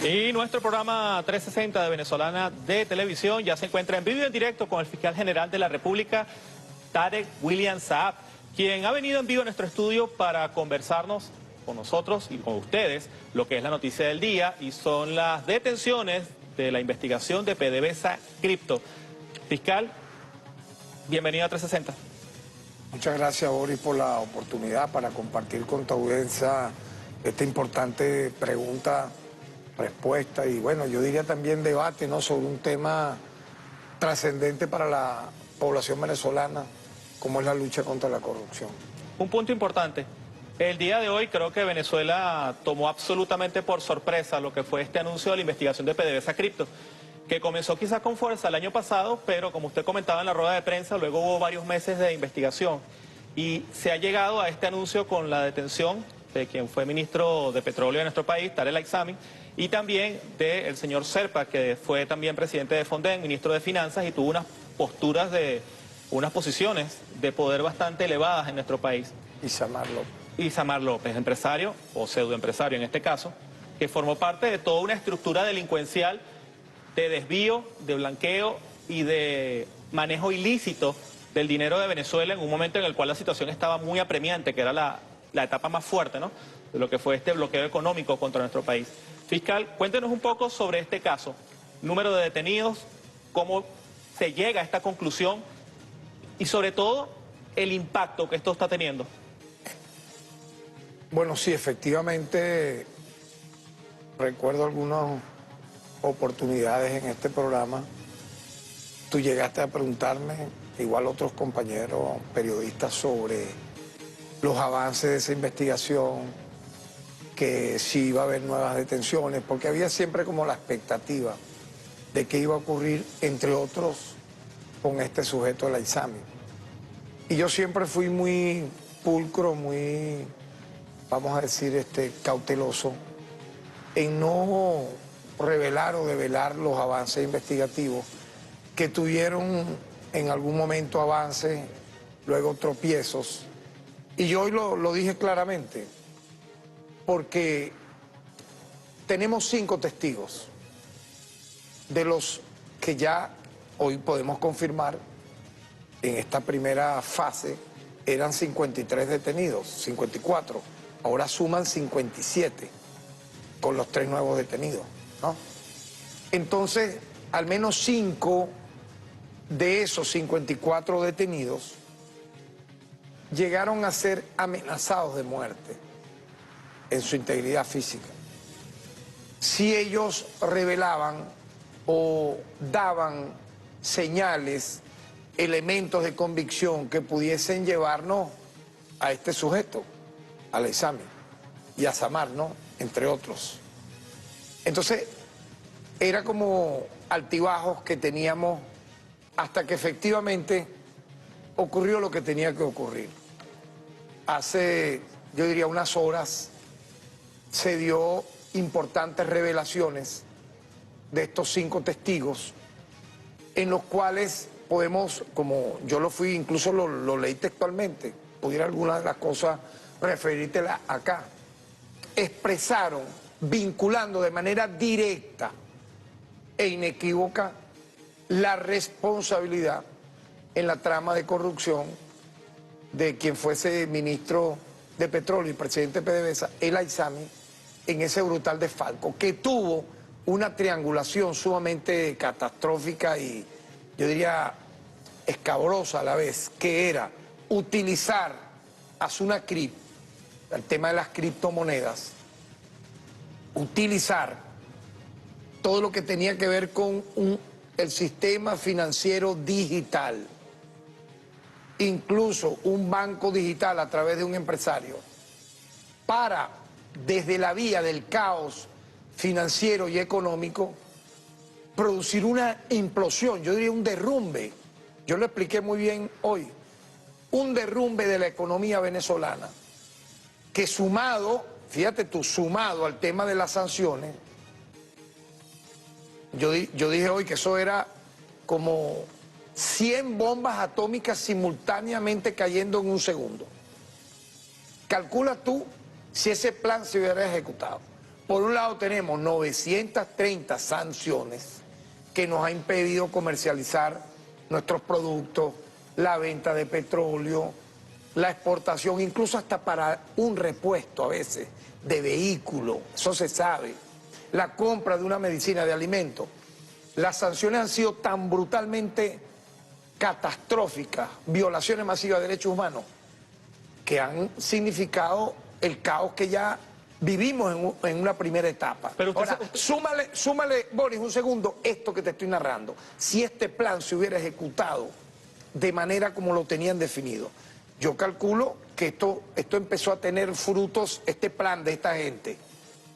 Y nuestro programa 360 de Venezolana de Televisión ya se encuentra en vivo y en directo con el fiscal general de la República, Tarek William Saab, quien ha venido en vivo a nuestro estudio para conversarnos con nosotros y con ustedes lo que es la noticia del día, y son las detenciones de la investigación de PDVSA Cripto. Fiscal, bienvenido a 360. Muchas gracias, Boris, por la oportunidad para compartir con tu audiencia esta importante pregunta, respuesta y, bueno, yo diría también debate, ¿no?, sobre un tema trascendente para la población venezolana, como es la lucha contra la corrupción. Un punto importante. El día de hoy creo que Venezuela tomó absolutamente por sorpresa lo que fue este anuncio de la investigación de PDVSA Cripto, que comenzó quizás con fuerza el año pasado, pero como usted comentaba en la rueda de prensa, luego hubo varios meses de investigación y se ha llegado a este anuncio con la detención de quien fue ministro de Petróleo de nuestro país, Tarek El-Aissami, y también del señor Serpa, que fue también presidente de Fonden, ministro de Finanzas, y tuvo unas posturas unas posiciones de poder bastante elevadas en nuestro país. Isamar López, empresario o pseudoempresario en este caso, que formó parte de toda una estructura delincuencial de desvío, de blanqueo y de manejo ilícito del dinero de Venezuela en un momento en el cual la situación estaba muy apremiante, que era la etapa más fuerte, ¿no?, de lo que fue este bloqueo económico contra nuestro país. Fiscal, cuéntenos un poco sobre este caso, número de detenidos, cómo se llega a esta conclusión y sobre todo el impacto que esto está teniendo. Bueno, sí, efectivamente, recuerdo algunas oportunidades en este programa. Tú llegaste a preguntarme, igual otros compañeros periodistas, sobre los avances de esa investigación, que si iba a haber nuevas detenciones, porque había siempre como la expectativa de que iba a ocurrir, entre otros, con este sujeto de El-Aissami. Y yo siempre fui muy pulcro, muy, vamos a decir, cauteloso en no revelar o develar los avances investigativos que tuvieron en algún momento avances, luego tropiezos. Y yo hoy lo dije claramente, porque tenemos 5 testigos, de los que ya hoy podemos confirmar, en esta primera fase eran 53 detenidos, 54, ahora suman 57 con los 3 nuevos detenidos, ¿no? Entonces, al menos 5 de esos 54 detenidos llegaron a ser amenazados de muerte en su integridad física si ellos revelaban o daban señales, elementos de convicción que pudiesen llevarnos a este sujeto, al El-Aissami y a Samar, ¿no?, entre otros. Entonces, era como altibajos que teníamos hasta que efectivamente ocurrió lo que tenía que ocurrir. Hace, yo diría, unas horas se dio importantes revelaciones de estos 5 testigos, en los cuales podemos, como yo lo fui, incluso lo leí textualmente, pudiera algunas de las cosas referírtelas acá, expresaron, vinculando de manera directa e inequívoca la responsabilidad en la trama de corrupción de quien fuese ministro de Petróleo y presidente de PDVSA, El-Aissami, en ese brutal desfalco, que tuvo una triangulación sumamente catastrófica y, yo diría, escabrosa a la vez, que era utilizar a Sunacrip, el tema de las criptomonedas, utilizar todo lo que tenía que ver con el sistema financiero digital, incluso un banco digital a través de un empresario, para, desde la vía del caos financiero y económico, producir una implosión, yo diría un derrumbe. Yo lo expliqué muy bien hoy, un derrumbe de la economía venezolana, que sumado, fíjate tú, sumado al tema de las sanciones, yo dije hoy que eso era como 100 bombas atómicas simultáneamente cayendo en un segundo. Calcula tú si ese plan se hubiera ejecutado. por un lado tenemos 930 sanciones que nos ha impedido comercializar nuestros productos, la venta de petróleo, la exportación, incluso hasta para un repuesto a veces de vehículo, eso se sabe, la compra de una medicina de alimentos. Las sanciones han sido tan brutalmente catastróficas, violaciones masivas de derechos humanos, que han significado el caos que ya vivimos en una primera etapa. Pero ahora, súmale, Boris, un segundo, esto que te estoy narrando. Si este plan se hubiera ejecutado de manera como lo tenían definido, yo calculo que esto empezó a tener frutos, este plan de esta gente,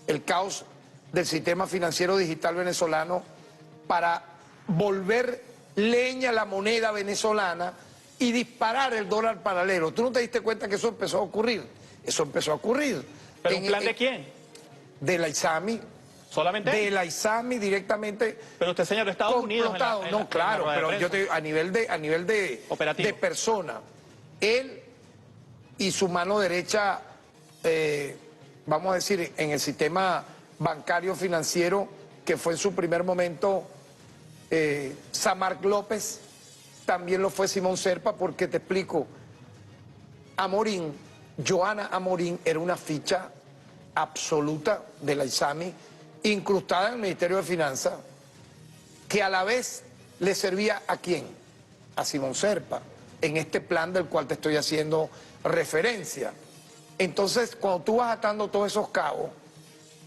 el caos del sistema financiero digital venezolano, para volver leña a la moneda venezolana y disparar el dólar paralelo. ¿Tú no te diste cuenta que eso empezó a ocurrir? Eso empezó a ocurrir. ¿Pero un plan de quién? De la ISAMI. ¿Solamente? De la ISAMI directamente. Pero usted señaló Estados Unidos. No, claro, pero yo te, a nivel de operativo, de persona, él y su mano derecha, vamos a decir, en el sistema bancario financiero, que fue en su primer momento Samarc López, también lo fue Simón Serpa, porque te explico, Amorín, Joana Amorín era una ficha absoluta de la ISAMI, incrustada en el Ministerio de Finanzas, que a la vez le servía ¿a quién? A Simón Serpa, en este plan del cual te estoy haciendo referencia. Entonces, cuando tú vas atando todos esos cabos,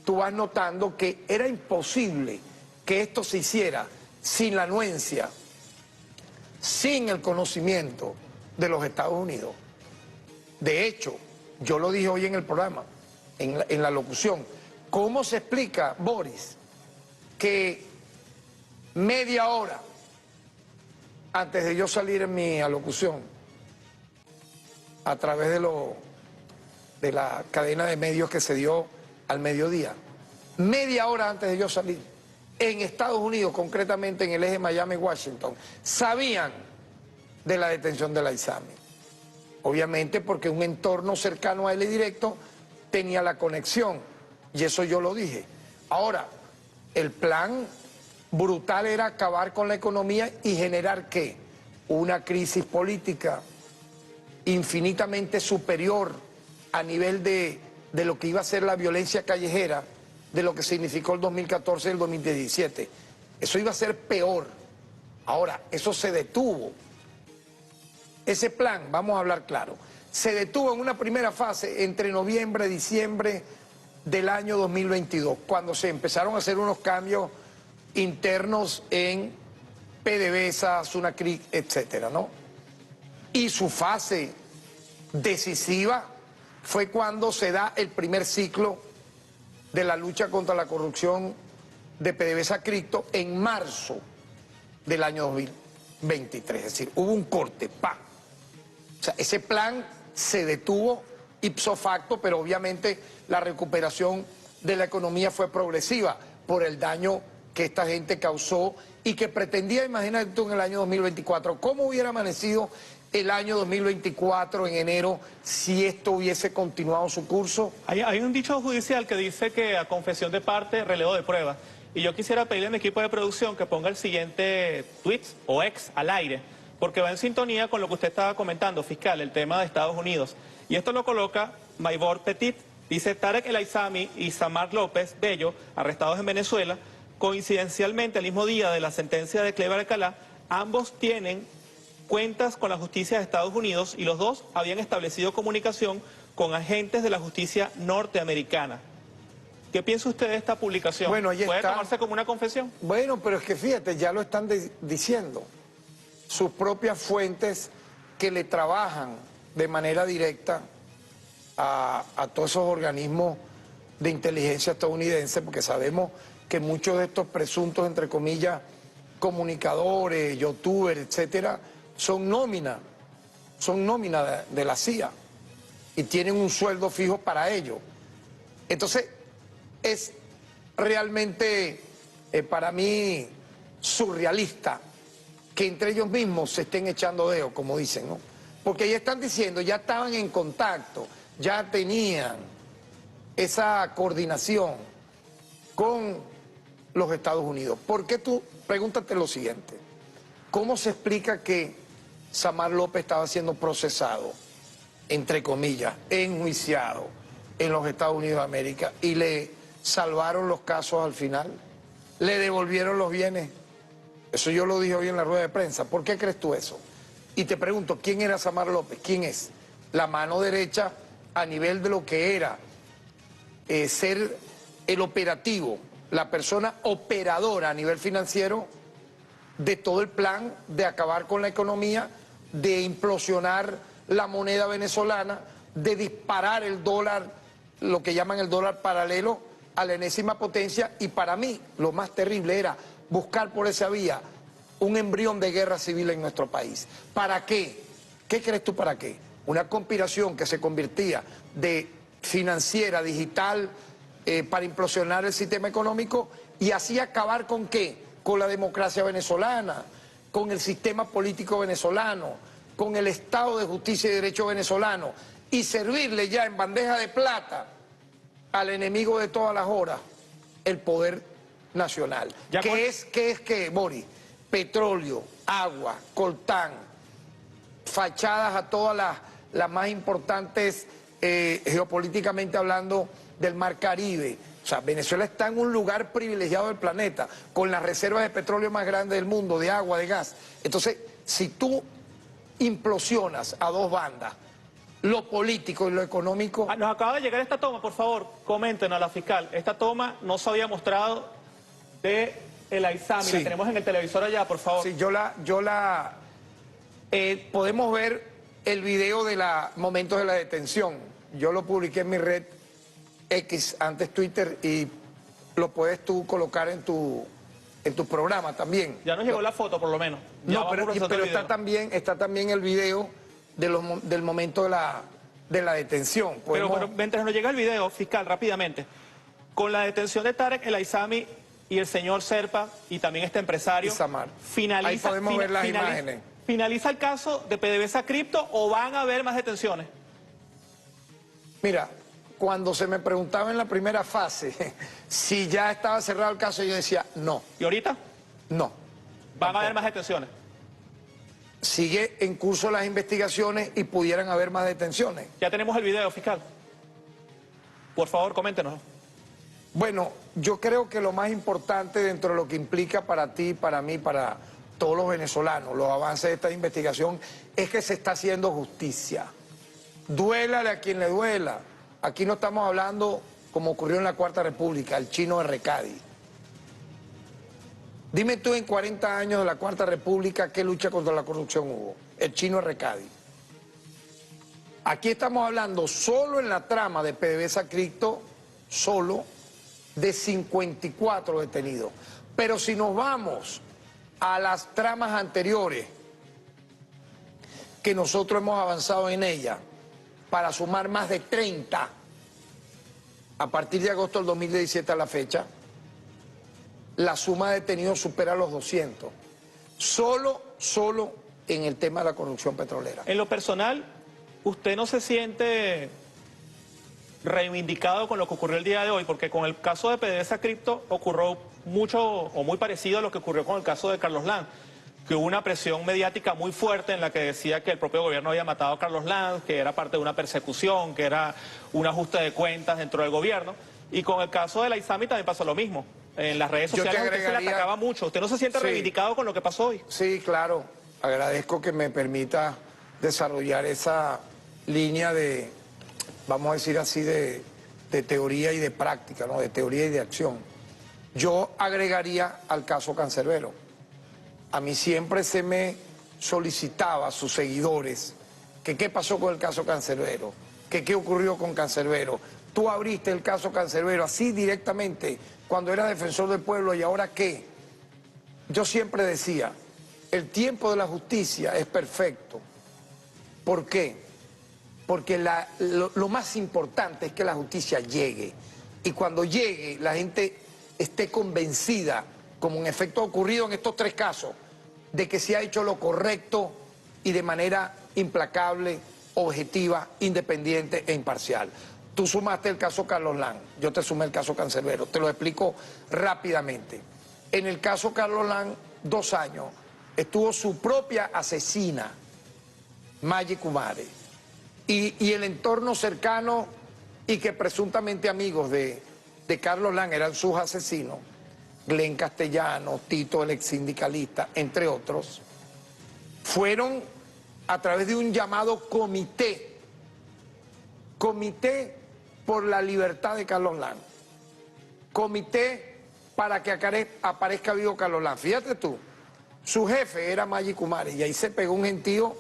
tú vas notando que era imposible que esto se hiciera sin la anuencia, sin el conocimiento de los Estados Unidos. De hecho, yo lo dije hoy en el programa, en la locución, ¿cómo se explica, Boris, que media hora antes de yo salir en mi alocución, a través de la cadena de medios que se dio al mediodía, media hora antes de yo salir, en Estados Unidos, concretamente en el eje Miami-Washington, sabían de la detención de la ISAMI? Obviamente porque un entorno cercano a él y directo tenía la conexión, y eso yo lo dije. Ahora, el plan brutal era acabar con la economía y generar ¿qué? Una crisis política infinitamente superior a nivel de lo que iba a ser la violencia callejera, de lo que significó el 2014 y el 2017. Eso iba a ser peor. Ahora, eso se detuvo. Ese plan, vamos a hablar claro, se detuvo en una primera fase entre noviembre y diciembre del año 2022, cuando se empezaron a hacer unos cambios internos en PDVSA, Sunacric, etcétera, ¿no? Y su fase decisiva fue cuando se da el primer ciclo de la lucha contra la corrupción de PDVSA Cripto en marzo del año 2023. Es decir, hubo un corte, ¡pam! O sea, ese plan se detuvo ipso facto, pero obviamente la recuperación de la economía fue progresiva por el daño que esta gente causó y que pretendía, imagínate tú, en el año 2024. ¿Cómo hubiera amanecido el año 2024 en enero si esto hubiese continuado su curso? Hay un dicho judicial que dice que a confesión de parte, relevo de prueba. Y yo quisiera pedirle a mi equipo de producción que ponga el siguiente tweet o ex al aire, porque va en sintonía con lo que usted estaba comentando, fiscal, el tema de Estados Unidos. Y esto lo coloca Maybor Petit. Dice: Tarek El Aissami y Samarc López Bello, arrestados en Venezuela, coincidencialmente el mismo día de la sentencia de Cleber Alcalá, ambos tienen cuentas con la justicia de Estados Unidos y los dos habían establecido comunicación con agentes de la justicia norteamericana. ¿Qué piensa usted de esta publicación? Bueno, ahí ¿Puede está. tomarse como una confesión? Bueno, pero es que fíjate, ya lo están diciendo. Sus propias fuentes que le trabajan de manera directa a todos esos organismos de inteligencia estadounidense, porque sabemos que muchos de estos presuntos, entre comillas, comunicadores, youtubers, etcétera, son nómina de la CIA y tienen un sueldo fijo para ello. Entonces, es realmente para mí surrealista que entre ellos mismos se estén echando dedos, como dicen, ¿no? Porque ya están diciendo, ya estaban en contacto, ya tenían esa coordinación con los Estados Unidos. ¿Por qué tú? Pregúntate lo siguiente. ¿Cómo se explica que Samar López estaba siendo procesado, entre comillas, enjuiciado en los Estados Unidos de América y le salvaron los casos al final? ¿Le devolvieron los bienes? Eso yo lo dije hoy en la rueda de prensa. ¿Por qué crees tú eso? Y te pregunto, ¿quién era Samar López? ¿Quién es? La mano derecha a nivel de lo que era ser el operativo, la persona operadora a nivel financiero de todo el plan de acabar con la economía, de implosionar la moneda venezolana, de disparar el dólar, lo que llaman el dólar paralelo, a la enésima potencia. Y para mí lo más terrible era buscar por esa vía un embrión de guerra civil en nuestro país. ¿Para qué? ¿Qué crees tú para qué? Una conspiración que se convertía de financiera, digital, para implosionar el sistema económico y así acabar ¿con qué? Con la democracia venezolana, con el sistema político venezolano, con el Estado de Justicia y Derecho venezolano y servirle ya en bandeja de plata al enemigo de todas las horas, el poder nacional. ¿Qué es, Boris? Petróleo, agua, coltán, fachadas a todas las más importantes, geopolíticamente hablando, del Mar Caribe. O sea, Venezuela está en un lugar privilegiado del planeta, con las reservas de petróleo más grandes del mundo, de agua, de gas. Entonces, si tú implosionas a dos bandas, lo político y lo económico... Nos acaba de llegar esta toma, por favor, comenten a la fiscal. Esta toma no se había mostrado de el Aizami, sí. La tenemos en el televisor allá, por favor. Sí, podemos ver el video de los momentos de la detención. Yo lo publiqué en mi red X, antes Twitter, y lo puedes tú colocar en tu programa también. Ya nos llegó la foto, por lo menos. Ya no, pero está también el video del momento de la detención. Pero mientras nos llega el video, fiscal, rápidamente, con la detención de Tarek El Aizami y el señor Serpa y también este empresario, ahí podemos ver las imágenes. ¿Finaliza el caso de PDVSA Cripto o van a haber más detenciones? Mira, cuando se me preguntaba en la primera fase si ya estaba cerrado el caso, yo decía no. ¿Y ahorita? No. ¿Van a haber más detenciones? Sigue en curso las investigaciones y pudieran haber más detenciones. Ya tenemos el video, fiscal. Por favor, coméntenos. Bueno, yo creo que lo más importante dentro de lo que implica para ti, para mí, para todos los venezolanos, los avances de esta investigación, es que se está haciendo justicia. Duélale a quien le duela. Aquí no estamos hablando, como ocurrió en la Cuarta República, el chino Errecadi. Dime tú en 40 años de la Cuarta República qué lucha contra la corrupción hubo. El chino Errecadi. Aquí estamos hablando solo en la trama de PDVSA Cripto, solo de 54 detenidos. Pero si nos vamos a las tramas anteriores, que nosotros hemos avanzado en ellas, para sumar más de 30 a partir de agosto del 2017 a la fecha, la suma de detenidos supera los 200. Solo en el tema de la corrupción petrolera. En lo personal, ¿usted no se siente reivindicado con lo que ocurrió el día de hoy? Porque con el caso de PDVSA Cripto ocurrió mucho o muy parecido a lo que ocurrió con el caso de Carlos Lanz, que hubo una presión mediática muy fuerte en la que decía que el propio gobierno había matado a Carlos Lanz, que era parte de una persecución, que era un ajuste de cuentas dentro del gobierno. Y con el caso de la Aizami también pasó lo mismo. En las redes sociales usted se le atacaba mucho. ¿Usted no se siente reivindicado con lo que pasó hoy? Sí, claro. Agradezco que me permita desarrollar esa línea de, vamos a decir así, de teoría y de práctica, ¿no? De teoría y de acción. Yo agregaría al caso Cancerbero. A mí siempre se me solicitaba a sus seguidores que qué pasó con el caso Cancerbero, que qué ocurrió con Cancerbero. Tú abriste el caso Cancerbero así directamente cuando era defensor del pueblo, ¿y ahora qué? Yo siempre decía, el tiempo de la justicia es perfecto. ¿Por qué? Porque lo más importante es que la justicia llegue. Y cuando llegue, la gente esté convencida, como en efecto ha ocurrido en estos tres casos, de que se ha hecho lo correcto y de manera implacable, objetiva, independiente e imparcial. Tú sumaste el caso Carlos Lang, yo te sumé el caso Cancerbero. Te lo explico rápidamente. En el caso Carlos Lang, 2 años, estuvo su propia asesina, Maggie Kumare, y el entorno cercano y que presuntamente amigos de Carlos Lang eran sus asesinos, Glenn Castellano, Tito, el ex sindicalista, entre otros, fueron a través de un llamado comité por la libertad de Carlos Lang, comité para que aparezca vivo Carlos Lang. Fíjate tú, su jefe era Maggie Kumare y ahí se pegó un gentío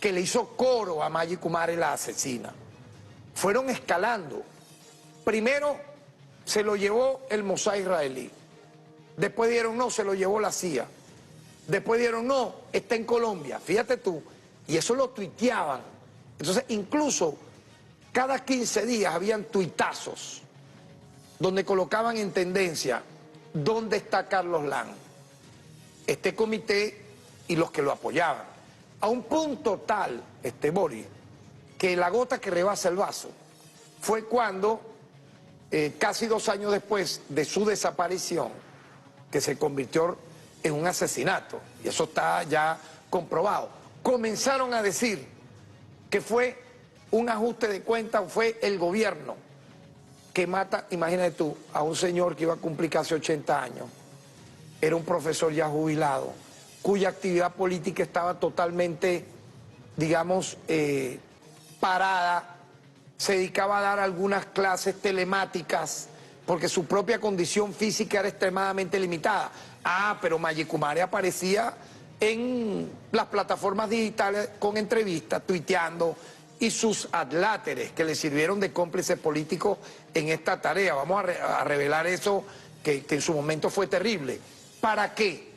que le hizo coro a Maggie Kumare, la asesina. Fueron escalando. Primero se lo llevó el Mossad israelí, después dieron no, se lo llevó la CIA, después dieron no, está en Colombia, fíjate tú, y eso lo tuiteaban. Entonces incluso cada 15 días habían tuitazos donde colocaban en tendencia dónde está Carlos Lang, este comité y los que lo apoyaban, a un punto tal, Boris, que la gota que rebasa el vaso fue cuando, casi 2 años después de su desaparición, que se convirtió en un asesinato, y eso está ya comprobado, comenzaron a decir que fue un ajuste de cuentas, fue el gobierno que mata, imagínate tú, a un señor que iba a cumplir casi 80 años, era un profesor ya jubilado, cuya actividad política estaba totalmente, digamos, parada, se dedicaba a dar algunas clases telemáticas, porque su propia condición física era extremadamente limitada. Ah, pero Maggie Kumare aparecía en las plataformas digitales con entrevistas, tuiteando, y sus adláteres que le sirvieron de cómplices políticos en esta tarea. Vamos a revelar eso que en su momento fue terrible. ¿Para qué?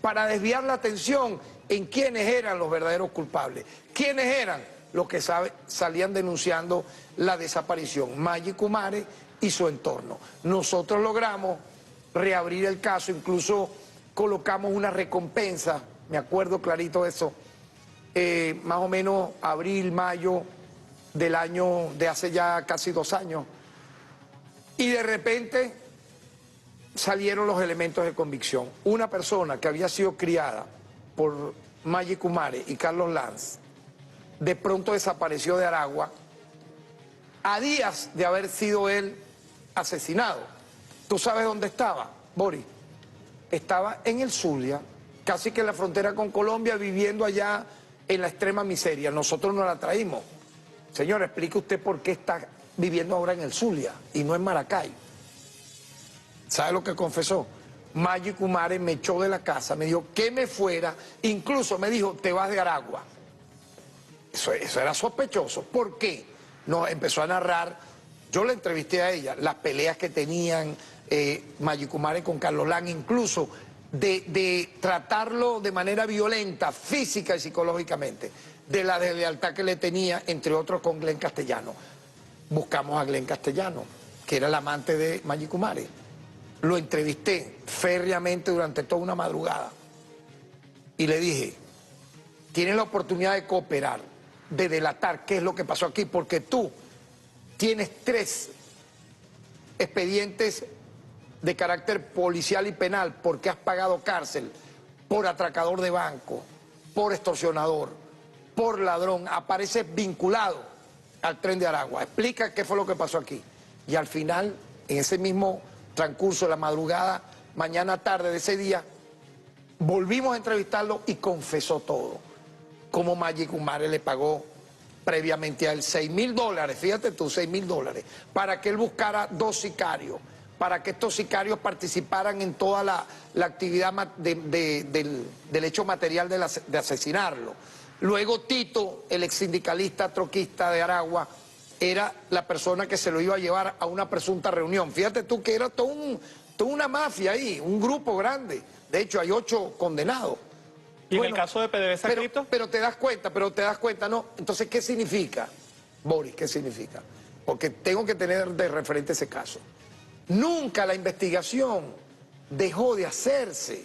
Para desviar la atención en quiénes eran los verdaderos culpables. ¿Quiénes eran los que salían denunciando la desaparición? Maggie Kumare y su entorno. Nosotros logramos reabrir el caso, incluso colocamos una recompensa, me acuerdo clarito de eso, más o menos abril, mayo del año, de hace ya casi 2 años, y de repente salieron los elementos de convicción. Una persona que había sido criada por Maggie Kumare y Carlos Lanz, de pronto desapareció de Aragua, a días de haber sido él asesinado. ¿Tú sabes dónde estaba, Boris? Estaba en el Zulia, casi que en la frontera con Colombia, viviendo allá en la extrema miseria. Nosotros nos la traímos. Señor, explique usted por qué está viviendo ahora en el Zulia y no en Maracay. ¿Sabe lo que confesó? Maggie Kumare me echó de la casa, me dijo que me fuera, incluso me dijo, te vas de Aragua. Eso era sospechoso. ¿Por qué? Nos empezó a narrar, yo la entrevisté a ella, las peleas que tenían Maggie Kumare con Carlos Lang, incluso de tratarlo de manera violenta, física y psicológicamente, de la deslealtad que le tenía, entre otros, con Glenn Castellano. Buscamos a Glenn Castellano, que era el amante de Maggie Kumare. Lo entrevisté férreamente durante toda una madrugada y le dije, tienes la oportunidad de cooperar, de delatar qué es lo que pasó aquí, porque tú tienes 3 expedientes de carácter policial y penal porque has pagado cárcel por atracador de banco, por extorsionador, por ladrón, apareces vinculado al Tren de Aragua. Explica qué fue lo que pasó aquí. Y al final, en ese mismo transcurso de la madrugada, mañana tarde de ese día, volvimos a entrevistarlo y confesó todo. Cómo Maggie Kumare le pagó previamente a él $6.000, fíjate tú, $6.000, para que él buscara 2 sicarios, para que estos sicarios participaran en toda la actividad del hecho material de asesinarlo. Luego Tito, el ex sindicalista troquista de Aragua, era la persona que se lo iba a llevar a una presunta reunión. Fíjate tú que era toda una mafia ahí, un grupo grande. De hecho, hay 8 condenados. ¿Y bueno, en el caso de PDVSA Cripto? Pero te das cuenta, ¿no? Entonces, ¿qué significa, Boris? ¿Qué significa? Porque tengo que tener de referente ese caso. Nunca la investigación dejó de hacerse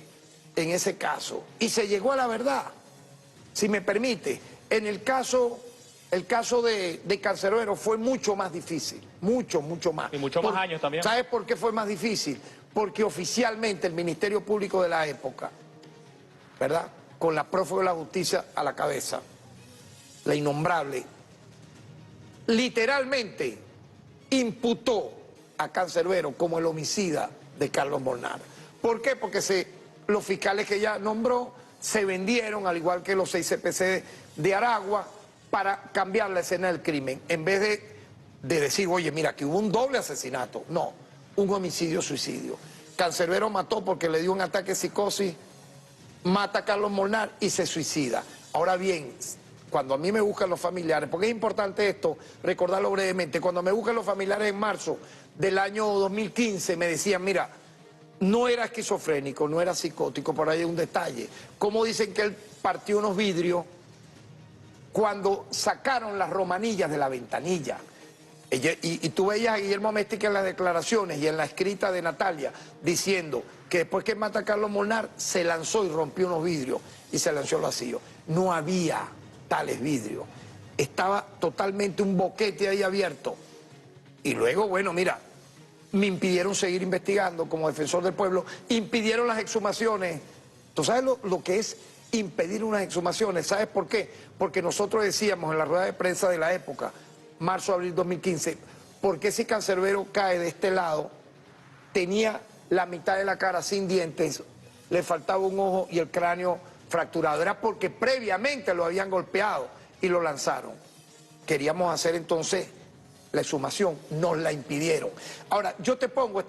en ese caso y se llegó a la verdad. Si me permite, en el caso El caso de Canserbero fue mucho más difícil, mucho más. Y mucho más años también. ¿Sabes por qué fue más difícil? Porque oficialmente el Ministerio Público de la época, ¿verdad?, con la prófuga de la justicia a la cabeza, la innombrable, literalmente imputó a Canserbero como el homicida de Carlos Molnar. ¿Por qué? Porque los fiscales que ella nombró se vendieron, al igual que los 6 CPC de Aragua, para cambiar la escena del crimen. En vez de decir, oye, mira, que hubo un doble asesinato. No, un homicidio-suicidio. Canserbero mató porque le dio un ataque de psicosis, mata a Carlos Molnar y se suicida. Ahora bien, cuando a mí me buscan los familiares, porque es importante esto, recordarlo brevemente, cuando me buscan los familiares en marzo del año 2015, me decían, mira, no era esquizofrénico, no era psicótico, por ahí hay un detalle. ¿Cómo dicen que él partió unos vidrios cuando sacaron las romanillas de la ventanilla? Y tú veías a Guillermo Améstica en las declaraciones y en la escrita de Natalia diciendo que después que mata a Carlos Molnar se lanzó y rompió unos vidrios y se lanzó al vacío. No había tales vidrios, estaba totalmente un boquete ahí abierto. Y luego, bueno, mira, me impidieron seguir investigando como defensor del pueblo, impidieron las exhumaciones. ¿Tú sabes lo que es impedir unas exhumaciones? ¿Sabes por qué? Porque nosotros decíamos en la rueda de prensa de la época, marzo-abril 2015, ¿por qué si Canserbero cae de este lado, tenía la mitad de la cara sin dientes, le faltaba un ojo y el cráneo fracturado? Era porque previamente lo habían golpeado y lo lanzaron. Queríamos hacer entonces la exhumación, nos la impidieron. Ahora, yo te pongo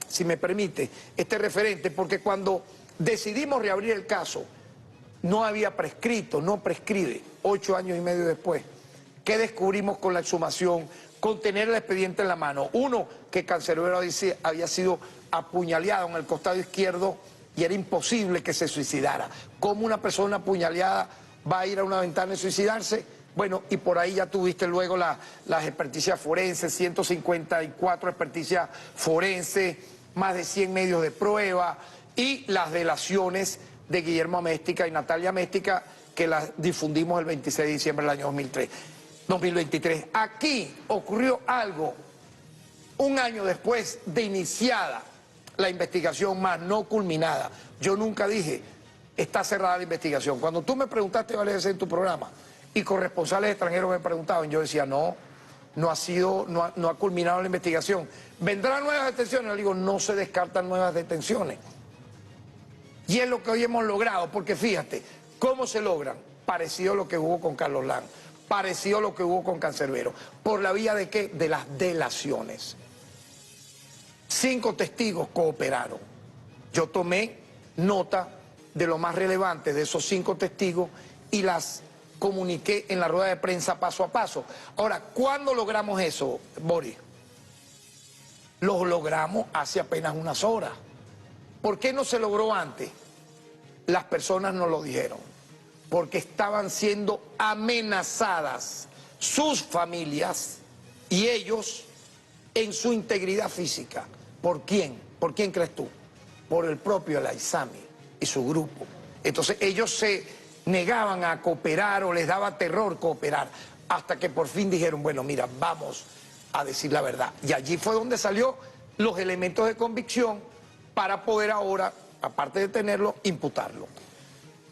si me permite, este referente, porque cuando decidimos reabrir el caso, no había prescrito, no prescribe, 8 años y medio después. ¿Qué descubrimos con la exhumación? Con tener el expediente en la mano. Uno, que Canserbero había sido apuñaleado en el costado izquierdo y era imposible que se suicidara. ¿Cómo una persona apuñaleada va a ir a una ventana y suicidarse? Bueno, y por ahí ya tuviste luego las experticias forenses, 154 experticias forenses, más de 100 medios de prueba y las delaciones de Guillermo Améstica y Natalia Améstica, que las difundimos el 26 de diciembre del año 2023. Aquí ocurrió algo un año después de iniciada la investigación, más no culminada. Yo nunca dije, está cerrada la investigación. Cuando tú me preguntaste varias veces en tu programa, y corresponsales extranjeros me preguntaban, yo decía, no ha culminado la investigación. ¿Vendrán nuevas detenciones? Yo digo, no se descartan nuevas detenciones. Y es lo que hoy hemos logrado, porque fíjate, ¿cómo se logran? Parecido a lo que hubo con Carlos Lang, parecido a lo que hubo con Canserbero. ¿Por la vía de qué? De las delaciones. 5 testigos cooperaron. Yo tomé nota de lo más relevante de esos 5 testigos y las comuniqué en la rueda de prensa paso a paso. Ahora, ¿cuándo logramos eso, Boris? Lo logramos hace apenas unas horas. ¿Por qué no se logró antes? Las personas nos lo dijeron. Porque estaban siendo amenazadas sus familias y ellos en su integridad física. ¿Por quién? ¿Por quién crees tú? Por el propio El Aizami y su grupo. Entonces ellos se negaban a cooperar o les daba terror cooperar, hasta que por fin dijeron, bueno, mira, vamos a decir la verdad. Y allí fue donde salió los elementos de convicción para poder ahora, aparte de tenerlo, imputarlo.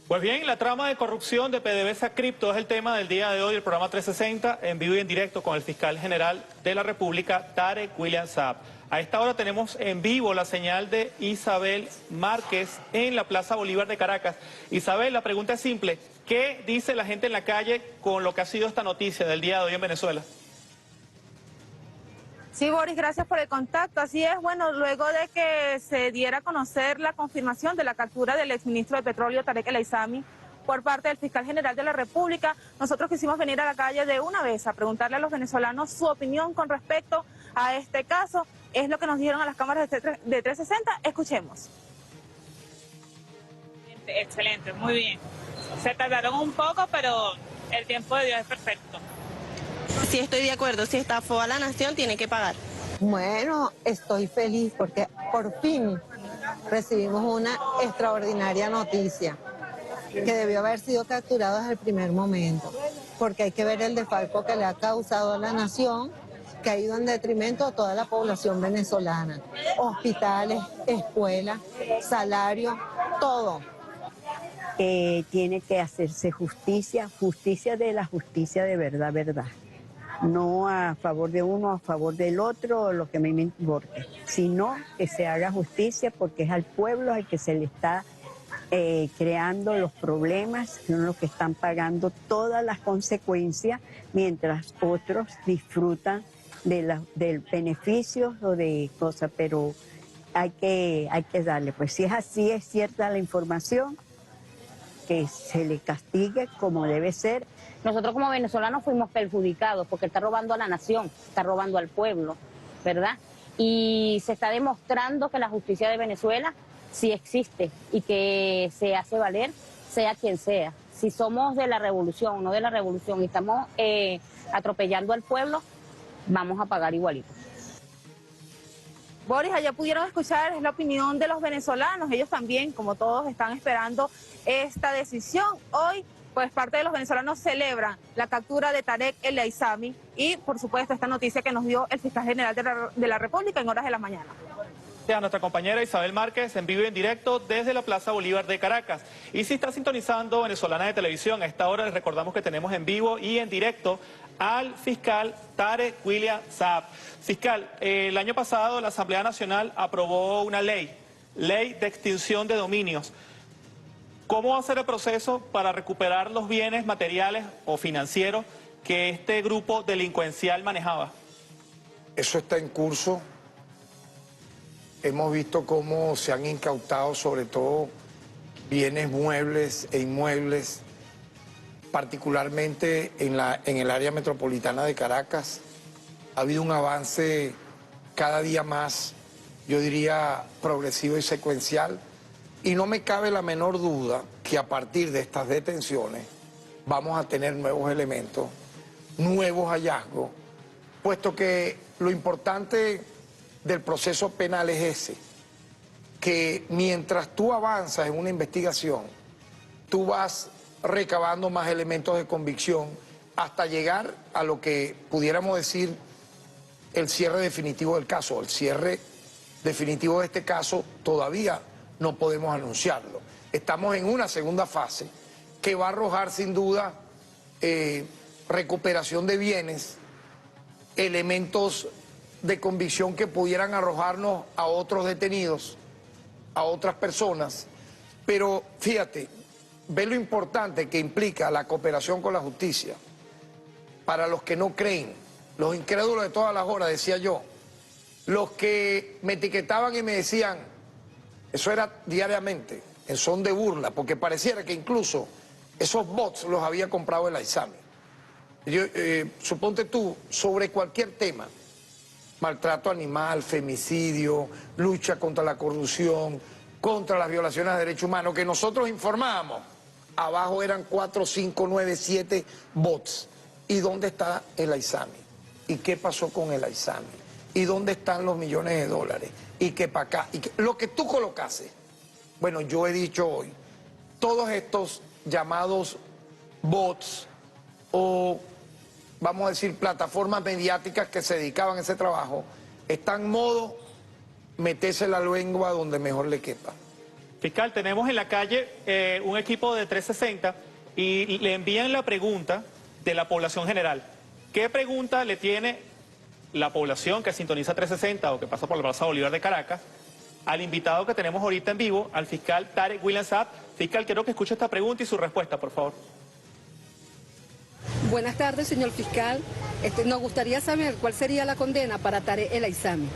Pues bien, la trama de corrupción de PDVSA Cripto es el tema del día de hoy, el programa 360, en vivo y en directo con el fiscal general de la República, Tarek William Saab. A esta hora tenemos en vivo la señal de Isabel Márquez en la Plaza Bolívar de Caracas. Isabel, la pregunta es simple. ¿Qué dice la gente en la calle con lo que ha sido esta noticia del día de hoy en Venezuela? Sí, Boris, gracias por el contacto. Así es, bueno, luego de que se diera a conocer la confirmación de la captura del exministro de Petróleo, Tarek El Aizami, por parte del fiscal general de la República, nosotros quisimos venir a la calle de una vez a preguntarle a los venezolanos su opinión con respecto a este caso. Es lo que nos dijeron a las cámaras de 360. Escuchemos. Excelente, muy bien. Se tardaron un poco, pero el tiempo de Dios es perfecto. Sí, estoy de acuerdo. Si estafó a la nación, tiene que pagar. Bueno, estoy feliz porque por fin recibimos una extraordinaria noticia, que debió haber sido capturado desde el primer momento. porque hay que ver el desfalco que le ha causado a la nación, que ha ido en detrimento a toda la población venezolana. Hospitales, escuelas, salarios, todo. Tiene que hacerse justicia, justicia de la justicia de verdad, verdad. No a favor de uno, a favor del otro, o lo que me importe, sino que se haga justicia porque es al pueblo al que se le está creando los problemas, son los que están pagando todas las consecuencias, mientras otros disfrutan del beneficio o de cosas, pero hay que darle, pues si es así, es cierta la información, que se le castigue como debe ser. Nosotros como venezolanos fuimos perjudicados porque está robando a la nación, está robando al pueblo, ¿verdad? Y se está demostrando que la justicia de Venezuela sí existe y que se hace valer, sea quien sea. Si somos de la revolución o no de la revolución y estamos atropellando al pueblo, vamos a pagar igualito. Boris, allá pudieron escuchar, es la opinión de los venezolanos. Ellos también, como todos, están esperando esta decisión. Hoy, pues parte de los venezolanos celebran la captura de Tarek El Aissami y, por supuesto, esta noticia que nos dio el fiscal general de la República en horas de la mañana. A nuestra compañera Isabel Márquez en vivo y en directo desde la Plaza Bolívar de Caracas. Y si está sintonizando Venezolana de Televisión, a esta hora les recordamos que tenemos en vivo y en directo al fiscal Tarek William Saab. Fiscal, el año pasado la Asamblea Nacional aprobó una ley de extinción de dominios. ¿Cómo va a ser el proceso para recuperar los bienes materiales o financieros que este grupo delincuencial manejaba? Eso está en curso. Hemos visto cómo se han incautado sobre todo bienes muebles e inmuebles, particularmente en el área metropolitana de Caracas. Ha habido un avance cada día más, yo diría, progresivo y secuencial, y no me cabe la menor duda que a partir de estas detenciones vamos a tener nuevos elementos, nuevos hallazgos, puesto que lo importante del proceso penal es ese, que mientras tú avanzas en una investigación, tú vas recabando más elementos de convicción hasta llegar a lo que pudiéramos decir el cierre definitivo del caso. El cierre definitivo de este caso todavía no podemos anunciarlo. Estamos en una segunda fase que va a arrojar sin duda recuperación de bienes, elementos de convicción que pudieran arrojarnos a otros detenidos, a otras personas, pero fíjate, ve lo importante que implica la cooperación con la justicia. Para los que no creen, los incrédulos de todas las horas, decía yo, los que me etiquetaban y me decían, eso era diariamente, en son de burla, porque pareciera que incluso esos bots los había comprado el Aissami. Suponte tú, sobre cualquier tema, maltrato animal, femicidio, lucha contra la corrupción, contra las violaciones de derechos humanos, que nosotros informábamos, abajo eran 4, 5, 9, 7 bots. ¿Y dónde está el Aissami? ¿Y qué pasó con el Aissami? ¿Y dónde están los millones de dólares? ¿Y qué para acá? Lo que tú colocases. Bueno, yo he dicho hoy, todos estos llamados bots o, vamos a decir, plataformas mediáticas que se dedicaban a ese trabajo, están en modo meterse la lengua donde mejor le quepa. Fiscal, tenemos en la calle un equipo de 360 y le envían la pregunta de la población general. ¿Qué pregunta le tiene la población que sintoniza 360 o que pasa por la Plaza Bolívar de Caracas al invitado que tenemos ahorita en vivo, al fiscal Tarek William Saab? Fiscal, quiero que escuche esta pregunta y su respuesta, por favor. Buenas tardes, señor fiscal. Nos gustaría saber cuál sería la condena para Tarek El Aissami.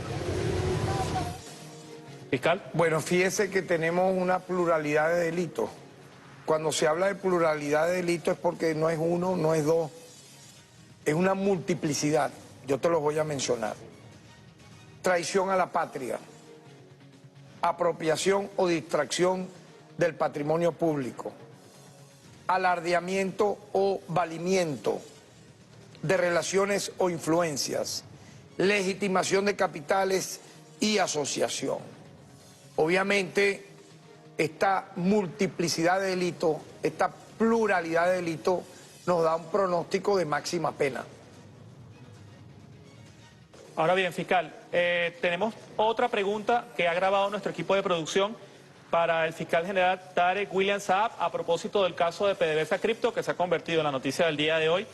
Fiscal. Bueno, fíjese que tenemos una pluralidad de delitos. Cuando se habla de pluralidad de delitos es porque no es uno, no es dos, es una multiplicidad. Yo te los voy a mencionar. Traición a la patria, apropiación o distracción del patrimonio público, alardeamiento o valimiento de relaciones o influencias, legitimación de capitales y asociación. Obviamente, esta multiplicidad de delitos, esta pluralidad de delitos nos da un pronóstico de máxima pena. Ahora bien, fiscal, tenemos otra pregunta que ha grabado nuestro equipo de producción para el fiscal general Tarek William Saab a propósito del caso de PDVSA Cripto, que se ha convertido en la noticia del día de hoy,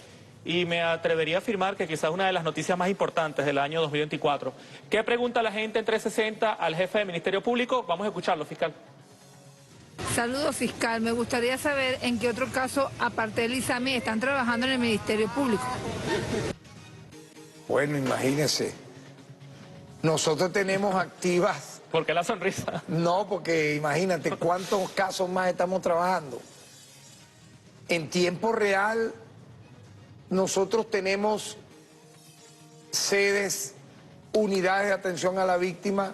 y me atrevería a afirmar que quizás una de las noticias más importantes del año 2024. ¿Qué pregunta la gente en 360 al jefe del Ministerio Público? Vamos a escucharlo, fiscal. Saludos, fiscal. Me gustaría saber en qué otro caso, aparte del ISAMI, están trabajando en el Ministerio Público. Bueno, imagínense. Nosotros tenemos activas... ¿Por qué la sonrisa? No, porque imagínate cuántos casos más estamos trabajando. En tiempo real, nosotros tenemos sedes, unidades de atención a la víctima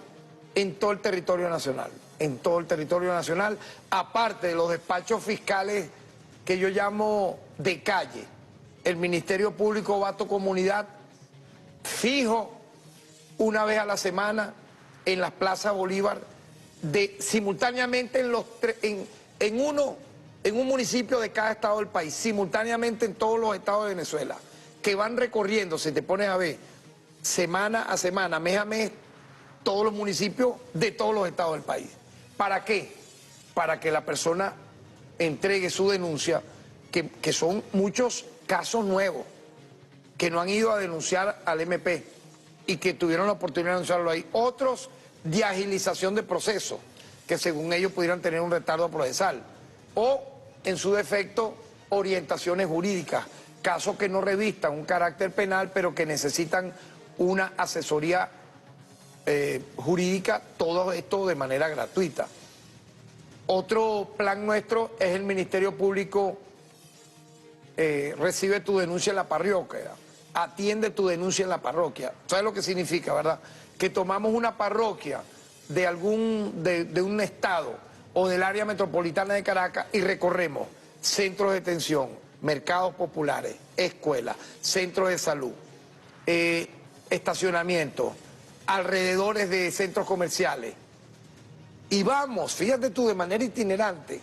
en todo el territorio nacional. En todo el territorio nacional, aparte de los despachos fiscales que yo llamo de calle. El Ministerio Público va a tu comunidad fijo una vez a la semana en las plazas Bolívar, simultáneamente en un municipio de cada estado del país, simultáneamente en todos los estados de Venezuela, que van recorriendo, si te pones a ver, semana a semana, mes a mes, todos los municipios de todos los estados del país. ¿Para qué? Para que la persona entregue su denuncia, que son muchos casos nuevos, que no han ido a denunciar al MP y que tuvieron la oportunidad de denunciarlo ahí. Otros de agilización de proceso, que según ellos pudieran tener un retardo procesal. O, en su defecto, orientaciones jurídicas, casos que no revistan un carácter penal, pero que necesitan una asesoría jurídica, todo esto de manera gratuita. Otro plan nuestro es el Ministerio Público recibe tu denuncia en la parroquia, atiende tu denuncia en la parroquia. ¿Sabes lo que significa, verdad? Que tomamos una parroquia de un estado o del área metropolitana de Caracas y recorremos centros de detención, mercados populares, escuelas, centros de salud, estacionamientos, alrededores de centros comerciales. Y vamos, fíjate tú, de manera itinerante,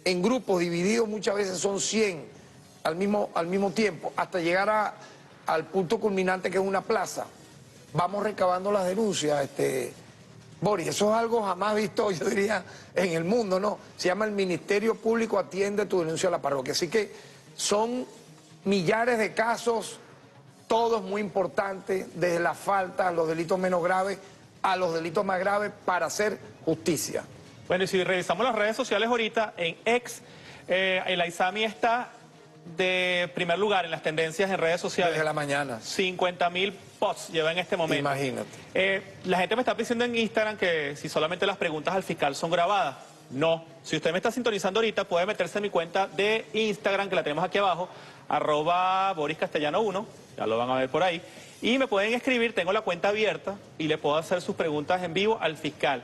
en grupos divididos, muchas veces son 100 al mismo tiempo, hasta llegar al punto culminante que es una plaza. Vamos recabando las denuncias, Boris, eso es algo jamás visto, yo diría, en el mundo, ¿no? Se llama el Ministerio Público atiende tu denuncia a la parroquia. Así que son millares de casos, todos muy importantes, desde las faltas, los delitos menos graves, a los delitos más graves, para hacer justicia. Bueno, y si revisamos las redes sociales ahorita, en X, el ISAMI está de primer lugar en las tendencias en redes sociales. Desde la mañana. 50.000 posts lleva en este momento. Imagínate. La gente me está diciendo en Instagram que si solamente las preguntas al fiscal son grabadas. No. Si usted me está sintonizando ahorita, puede meterse en mi cuenta de Instagram, que la tenemos aquí abajo, @BorisCastellano1, ya lo van a ver por ahí. Y me pueden escribir, tengo la cuenta abierta y le puedo hacer sus preguntas en vivo al fiscal.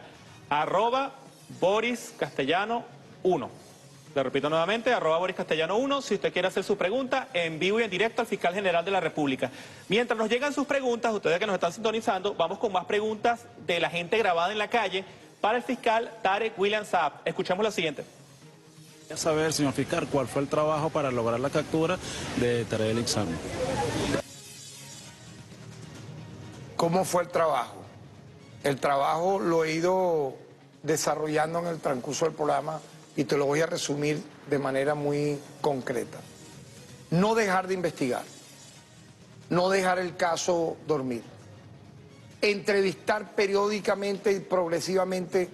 @BorisCastellano1. Le repito nuevamente, @BorisCastellano1, si usted quiere hacer su pregunta en vivo y en directo al fiscal general de la República. Mientras nos llegan sus preguntas, ustedes que nos están sintonizando, vamos con más preguntas de la gente grabada en la calle para el fiscal Tarek William Saab. Escuchamos la siguiente. Quería saber, señor fiscal, cuál fue el trabajo para lograr la captura de Tarek El Aissami. ¿Cómo fue el trabajo? El trabajo lo he ido desarrollando en el transcurso del programa y te lo voy a resumir de manera muy concreta. No dejar de investigar, no dejar el caso dormir, entrevistar periódicamente y progresivamente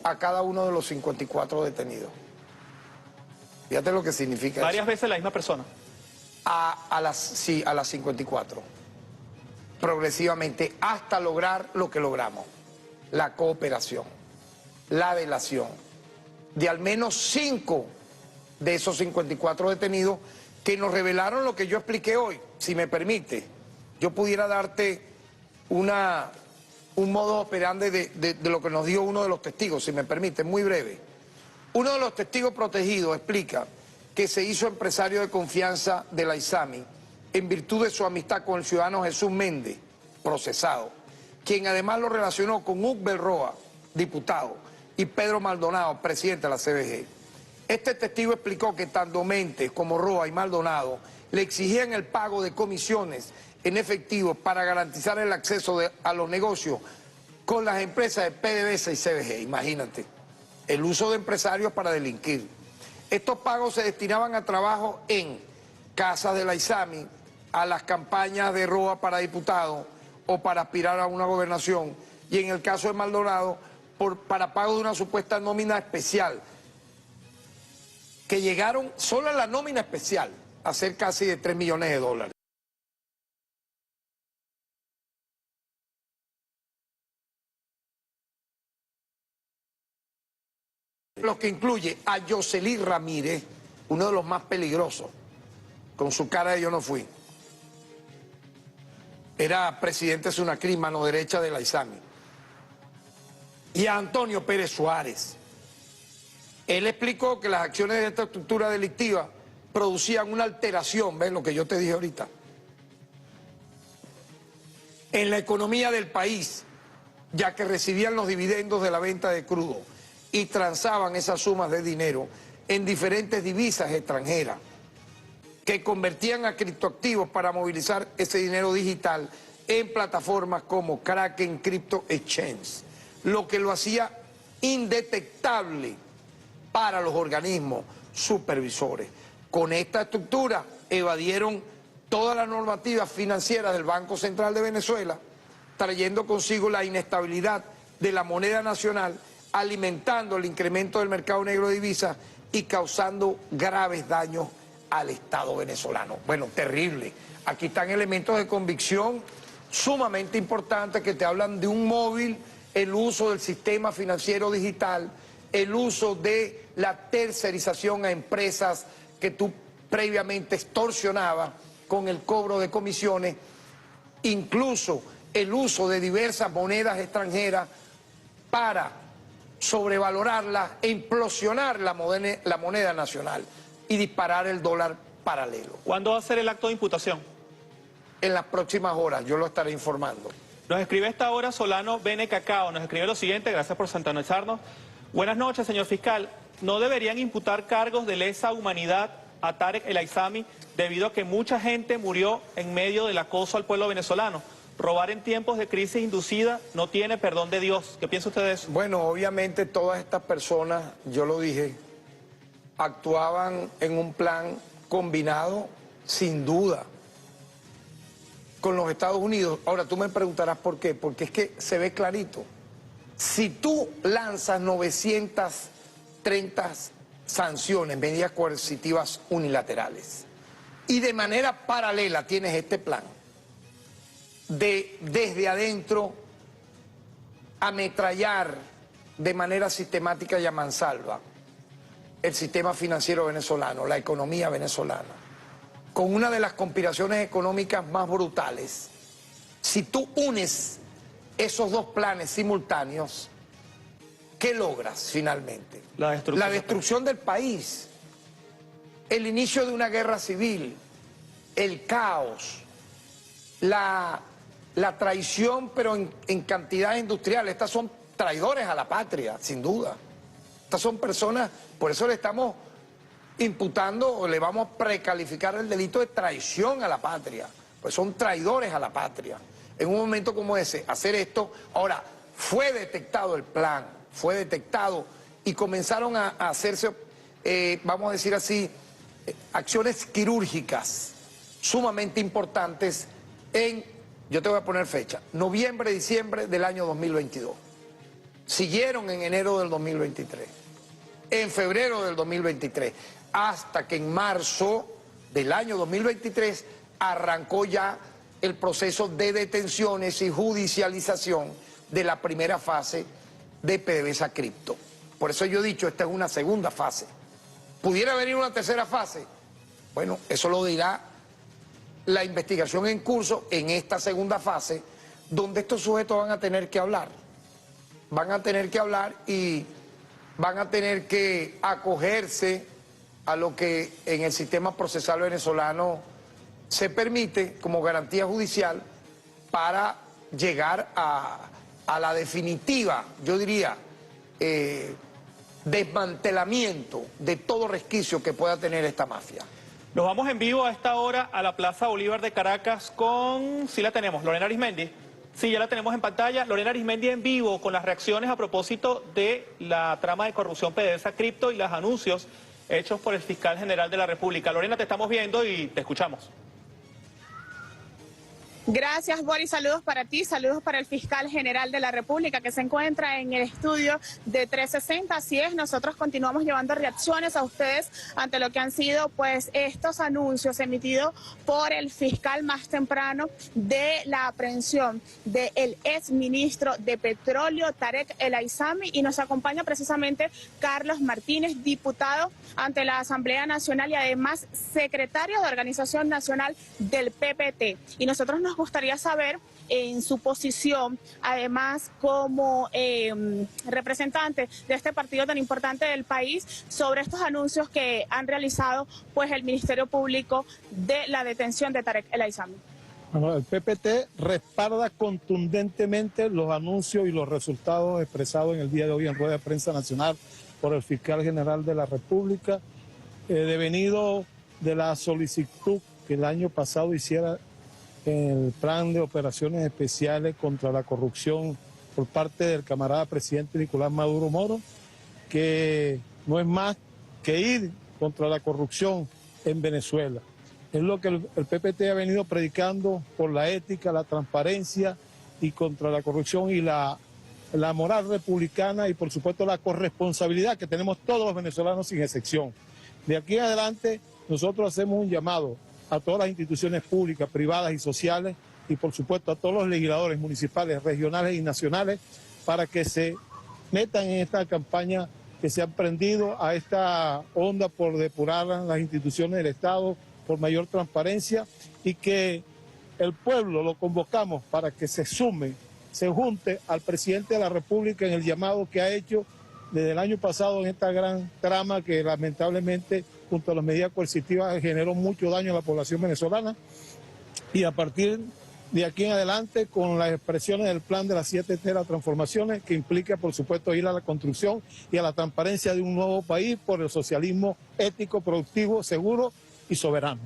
a cada uno de los 54 detenidos. Fíjate lo que significa ¿Varias eso. veces la misma persona? Sí, a las 54. Progresivamente, hasta lograr lo que logramos. La cooperación, la delación de al menos 5 de esos 54 detenidos que nos revelaron lo que yo expliqué hoy. Si me permite, yo pudiera darte un modo operandi de lo que nos dio uno de los testigos, si me permite, muy breve. Uno de los testigos protegidos explica que se hizo empresario de confianza del Aissami en virtud de su amistad con el ciudadano Jesús Méndez, procesado, quien además lo relacionó con Hugo Belroa, diputado, y Pedro Maldonado, presidente de la CBG. Este testigo explicó que tanto Mentes como Roa y Maldonado le exigían el pago de comisiones en efectivo para garantizar el acceso a los negocios con las empresas de PDVSA y CBG. Imagínate, el uso de empresarios para delinquir. Estos pagos se destinaban a trabajo en casas de la ISAMI, a las campañas de Roa para diputado o para aspirar a una gobernación, y en el caso de Maldonado, para pago de una supuesta nómina especial, que llegaron solo a la nómina especial a ser casi de $3 millones. Lo que incluye a Yoselí Ramírez, uno de los más peligrosos, con su cara de yo no fui. Era presidente de Sunacri, mano derecha de la ISAMI. Y a Antonio Pérez Suárez. Él explicó que las acciones de esta estructura delictiva producían una alteración, ¿ves lo que yo te dije ahorita?, en la economía del país, ya que recibían los dividendos de la venta de crudo y transaban esas sumas de dinero en diferentes divisas extranjeras, que convertían a criptoactivos para movilizar ese dinero digital en plataformas como Kraken Crypto Exchange, lo que lo hacía indetectable para los organismos supervisores. Con esta estructura evadieron todas las normativas financieras del Banco Central de Venezuela, trayendo consigo la inestabilidad de la moneda nacional, alimentando el incremento del mercado negro de divisas y causando graves daños al Estado venezolano. Bueno, terrible. Aquí están elementos de convicción sumamente importantes que te hablan de un móvil, el uso del sistema financiero digital, el uso de la tercerización a empresas que tú previamente extorsionabas con el cobro de comisiones, incluso el uso de diversas monedas extranjeras para sobrevalorarlas e implosionar la moneda nacional y disparar el dólar paralelo. ¿Cuándo va a ser el acto de imputación? En las próximas horas, yo lo estaré informando. Nos escribe a esta hora Solano Bene Cacao, nos escribe lo siguiente, gracias por sintonizarnos. Buenas noches, señor fiscal. ¿No deberían imputar cargos de lesa humanidad a Tarek El Aizami debido a que mucha gente murió en medio del acoso al pueblo venezolano? Robar en tiempos de crisis inducida no tiene perdón de Dios. ¿Qué piensa usted de eso? Bueno, obviamente todas estas personas, yo lo dije, actuaban en un plan combinado, sin duda, con los Estados Unidos. Ahora tú me preguntarás por qué, porque es que se ve clarito. Si tú lanzas 930 sanciones, medidas coercitivas unilaterales, y de manera paralela tienes este plan de desde adentro ametrallar de manera sistemática y a mansalva el sistema financiero venezolano, la economía venezolana, con una de las conspiraciones económicas más brutales, si tú unes esos dos planes simultáneos, ¿qué logras finalmente? La destrucción del país, el inicio de una guerra civil, el caos, la traición, pero en cantidades industriales. Estas son traidores a la patria, sin duda. Estas son personas, por eso le estamos imputando o le vamos a precalificar el delito de traición a la patria, pues son traidores a la patria. En un momento como ese, hacer esto, ahora, fue detectado el plan, fue detectado y comenzaron a hacerse, vamos a decir así, acciones quirúrgicas sumamente importantes en, yo te voy a poner fecha, noviembre, diciembre del año 2022. Siguieron en enero del 2023, en febrero del 2023, hasta que en marzo del año 2023 arrancó ya el proceso de detenciones y judicialización de la primera fase de PDVSA Cripto. Por eso yo he dicho, esta es una segunda fase. ¿Pudiera venir una tercera fase? Bueno, eso lo dirá la investigación en curso en esta segunda fase, donde estos sujetos van a tener que hablar. Van a tener que hablar y van a tener que acogerse a lo que en el sistema procesal venezolano se permite como garantía judicial para llegar a la definitiva, yo diría, desmantelamiento de todo resquicio que pueda tener esta mafia. Nos vamos en vivo a esta hora a la Plaza Bolívar de Caracas con, sí la tenemos, Lorena Arismendi. Sí, ya la tenemos en pantalla. Lorena Arismendi en vivo con las reacciones a propósito de la trama de corrupción PDVSA Cripto y los anuncios hechos por el fiscal general de la República. Lorena, te estamos viendo y te escuchamos. Gracias, Boris. Saludos para ti, saludos para el fiscal general de la República que se encuentra en el estudio de 360. Así es, nosotros continuamos llevando reacciones a ustedes ante lo que han sido pues estos anuncios emitidos por el fiscal más temprano de la aprehensión del exministro de Petróleo, Tarek El Aizami, y nos acompaña precisamente Carlos Martínez, diputado ante la Asamblea Nacional y además secretario de Organización Nacional del PPT. Y nosotros nos gustaría saber en su posición, además como representante de este partido tan importante del país, sobre estos anuncios que han realizado pues el Ministerio Público de la detención de Tarek El Aizami. Bueno, el PPT respalda contundentemente los anuncios y los resultados expresados en el día de hoy en rueda de prensa nacional por el fiscal general de la República, devenido de la solicitud que el año pasado hiciera en el plan de operaciones especiales contra la corrupción por parte del camarada presidente Nicolás Maduro Moro, que no es más que ir contra la corrupción en Venezuela. Es lo que el PPT ha venido predicando por la ética, la transparencia y contra la corrupción y la moral republicana y por supuesto la corresponsabilidad que tenemos todos los venezolanos sin excepción. De aquí en adelante nosotros hacemos un llamado a todas las instituciones públicas, privadas y sociales y por supuesto a todos los legisladores municipales, regionales y nacionales para que se metan en esta campaña que se ha prendido a esta onda por depurar las instituciones del Estado, por mayor transparencia y que el pueblo lo convocamos para que se sume, se junte al presidente de la República en el llamado que ha hecho desde el año pasado en esta gran trama que lamentablemente junto a las medidas coercitivas generó mucho daño a la población venezolana y a partir de aquí en adelante con las expresiones del plan de las 7 T, las transformaciones que implica por supuesto ir a la construcción y a la transparencia de un nuevo país por el socialismo ético, productivo, seguro y soberano.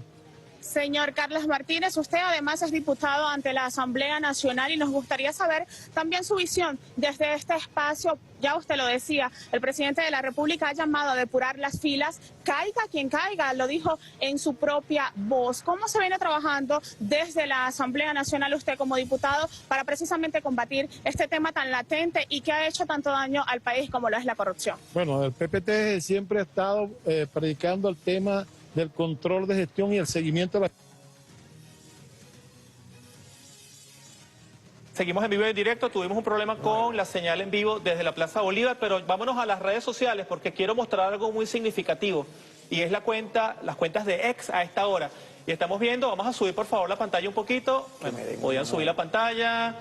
Señor Carlos Martínez, usted además es diputado ante la Asamblea Nacional y nos gustaría saber también su visión desde este espacio. Ya usted lo decía, el presidente de la República ha llamado a depurar las filas, caiga quien caiga, lo dijo en su propia voz. ¿Cómo se viene trabajando desde la Asamblea Nacional usted como diputado para precisamente combatir este tema tan latente y que ha hecho tanto daño al país como lo es la corrupción? Bueno, el PPT siempre ha estado predicando el tema del control de gestión y el seguimiento de la... Seguimos en vivo y en directo, tuvimos un problema con la señal en vivo desde la Plaza Bolívar, pero vámonos a las redes sociales porque quiero mostrar algo muy significativo y es las cuentas de ex a esta hora. Y estamos viendo, vamos a subir por favor la pantalla un poquito, podían subir la pantalla,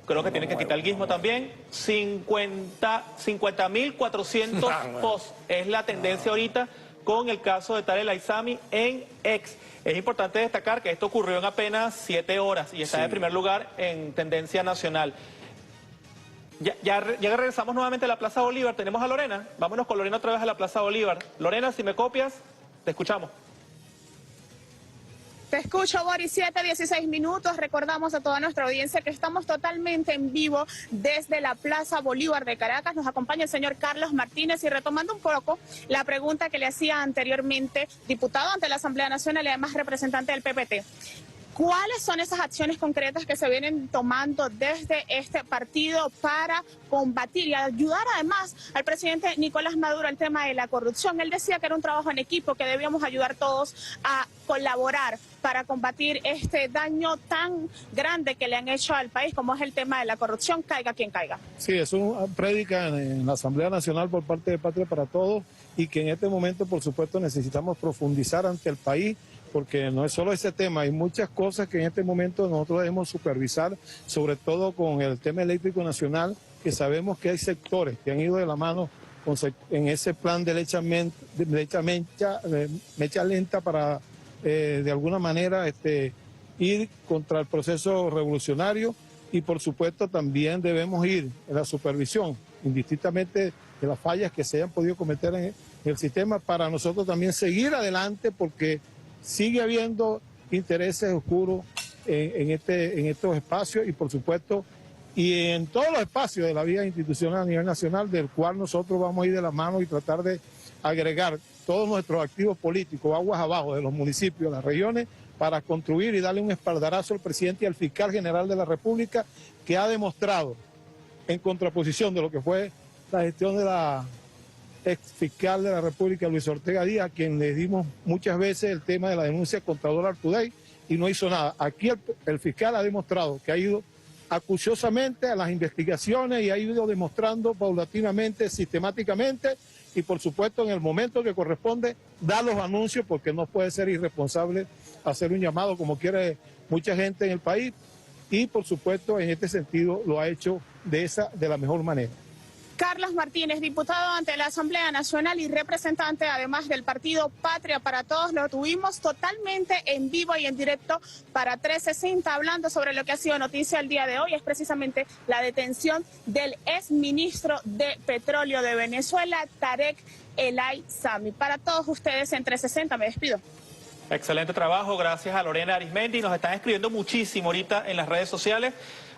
creo que tienen que quitar el guismo también, 50.400 posts es la tendencia ahorita con el caso de Tarek El Aizami en ex. Es importante destacar que esto ocurrió en apenas 7 horas y está en primer lugar en tendencia nacional. Ya regresamos nuevamente a la Plaza Bolívar. Tenemos a Lorena. Vámonos con Lorena otra vez a la Plaza Bolívar. Lorena, si me copias, te escuchamos. Te escucho, Boris, 7:16 minutos. Recordamos a toda nuestra audiencia que estamos totalmente en vivo desde la Plaza Bolívar de Caracas. Nos acompaña el señor Carlos Martínez y retomando un poco la pregunta que le hacía anteriormente, diputado ante la Asamblea Nacional y además representante del PPT. ¿Cuáles son esas acciones concretas que se vienen tomando desde este partido para combatir y ayudar además al presidente Nicolás Maduro al tema de la corrupción? Él decía que era un trabajo en equipo, que debíamos ayudar todos a colaborar para combatir este daño tan grande que le han hecho al país como es el tema de la corrupción, caiga quien caiga. Sí, es una prédica en la Asamblea Nacional por parte de Patria para Todos y que en este momento por supuesto necesitamos profundizar ante el país porque no es solo ese tema, hay muchas cosas que en este momento nosotros debemos supervisar, sobre todo con el tema eléctrico nacional, que sabemos que hay sectores que han ido de la mano en ese plan de mecha lenta para de alguna manera ir contra el proceso revolucionario y por supuesto también debemos ir en la supervisión, indistintamente las fallas que se hayan podido cometer en el sistema, para nosotros también seguir adelante, porque sigue habiendo intereses oscuros en estos espacios y, por supuesto, y en todos los espacios de la vida institucional a nivel nacional, del cual nosotros vamos a ir de la mano y tratar de agregar todos nuestros activos políticos aguas abajo de los municipios, las regiones, para construir y darle un espaldarazo al presidente y al fiscal general de la República, que ha demostrado, en contraposición de lo que fue la gestión de la ex fiscal de la República, Luis Ortega Díaz, a quien le dimos muchas veces el tema de la denuncia contra Dollar Today y no hizo nada. Aquí el fiscal ha demostrado que ha ido acuciosamente a las investigaciones y ha ido demostrando paulatinamente, sistemáticamente, y por supuesto en el momento que corresponde da los anuncios, porque no puede ser irresponsable hacer un llamado como quiere mucha gente en el país, y por supuesto en este sentido lo ha hecho de la mejor manera. Carlos Martínez, diputado ante la Asamblea Nacional y representante además del partido Patria para Todos, lo tuvimos totalmente en vivo y en directo para 360, hablando sobre lo que ha sido noticia el día de hoy, es precisamente la detención del exministro de Petróleo de Venezuela, Tarek El Aissami. Para todos ustedes en 360 me despido. Excelente trabajo, gracias a Lorena Arismendi. Nos están escribiendo muchísimo ahorita en las redes sociales.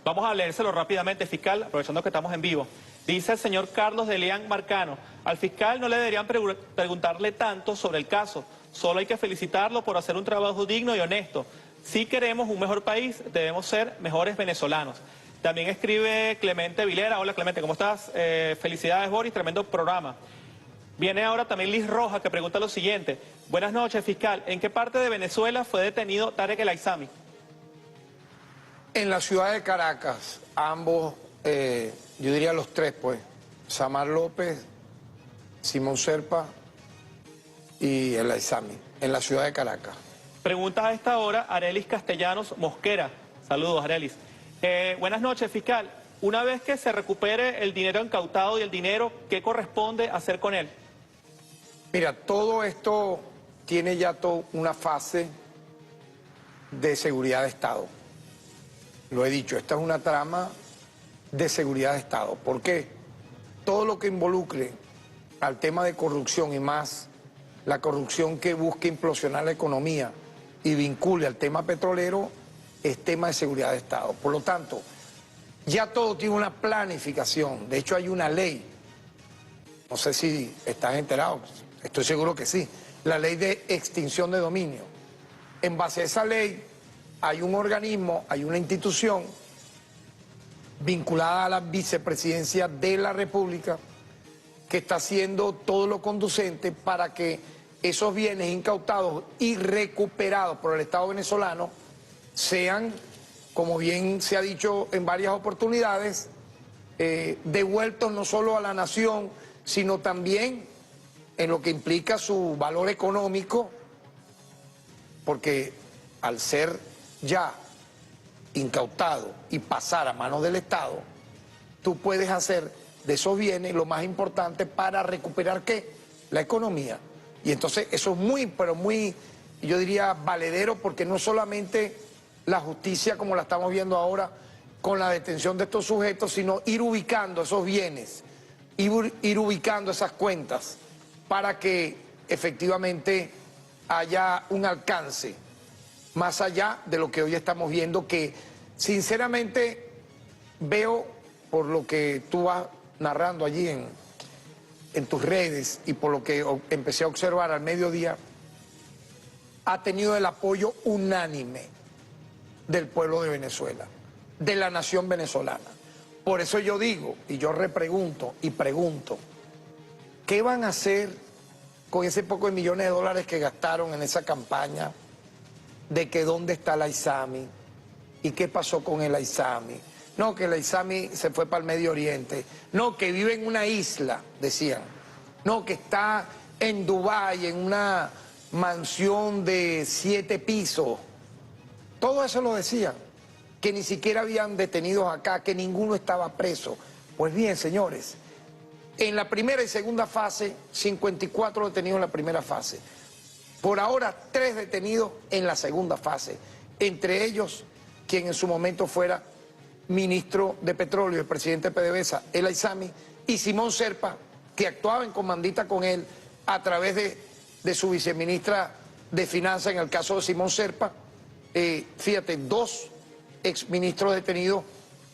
Vamos a leérselo rápidamente, fiscal, aprovechando que estamos en vivo. Dice el señor Carlos de Leán Marcano: al fiscal no le deberían preguntarle tanto sobre el caso, solo hay que felicitarlo por hacer un trabajo digno y honesto. Si queremos un mejor país, debemos ser mejores venezolanos. También escribe Clemente Vilera: hola Clemente, ¿cómo estás? Felicidades Boris, tremendo programa. Viene ahora también Liz Roja, que pregunta lo siguiente: buenas noches, fiscal, ¿en qué parte de Venezuela fue detenido Tarek El Aissami? En la ciudad de Caracas, ambos, yo diría los tres, pues, Samar López, Simón Serpa y El Aissami, en la ciudad de Caracas. Preguntas a esta hora, Arelis Castellanos Mosquera. Saludos, Arelis. Buenas noches, fiscal. Una vez que se recupere el dinero incautado y el dinero, ¿qué corresponde hacer con él? Mira, todo esto tiene ya una fase de seguridad de Estado. Lo he dicho, esta es una trama de seguridad de Estado. ¿Por qué? Todo lo que involucre al tema de corrupción, y más la corrupción que busque implosionar la economía y vincule al tema petrolero, es tema de seguridad de Estado. Por lo tanto, ya todo tiene una planificación. De hecho, hay una ley, no sé si estás enterado, estoy seguro que sí, la ley de extinción de dominio. En base a esa ley hay un organismo, hay una institución vinculada a la vicepresidencia de la República que está haciendo todo lo conducente para que esos bienes incautados y recuperados por el Estado venezolano sean, como bien se ha dicho en varias oportunidades, devueltos no solo a la nación, sino también en lo que implica su valor económico, porque al ser ya incautado y pasar a manos del Estado, tú puedes hacer de esos bienes lo más importante para recuperar, ¿qué? La economía. Y entonces eso es muy, pero muy, yo diría, valedero, porque no solamente la justicia como la estamos viendo ahora con la detención de estos sujetos, sino ir ubicando esos bienes, ir ubicando esas cuentas para que efectivamente haya un alcance más allá de lo que hoy estamos viendo, que sinceramente veo, por lo que tú vas narrando allí en tus redes y por lo que empecé a observar al mediodía, ha tenido el apoyo unánime del pueblo de Venezuela, de la nación venezolana. Por eso yo digo, y yo repregunto y pregunto, ¿qué van a hacer con ese poco de millones de dólares que gastaron en esa campaña de que dónde está el Aissami y qué pasó con el Aissami? No, que el Aissami se fue para el Medio Oriente. No, que vive en una isla, decían. No, que está en Dubái, en una mansión de 7 pisos. Todo eso lo decían. Que ni siquiera habían detenidos acá, que ninguno estaba preso. Pues bien, señores, en la primera y segunda fase, 54 detenidos en la primera fase. Por ahora, 3 detenidos en la segunda fase. Entre ellos, quien en su momento fuera ministro de Petróleo, el presidente de PDVSA, El Aissami, y Simón Serpa, que actuaba en comandita con él a través de su viceministra de Finanzas, en el caso de Simón Serpa. Fíjate, 2 exministros detenidos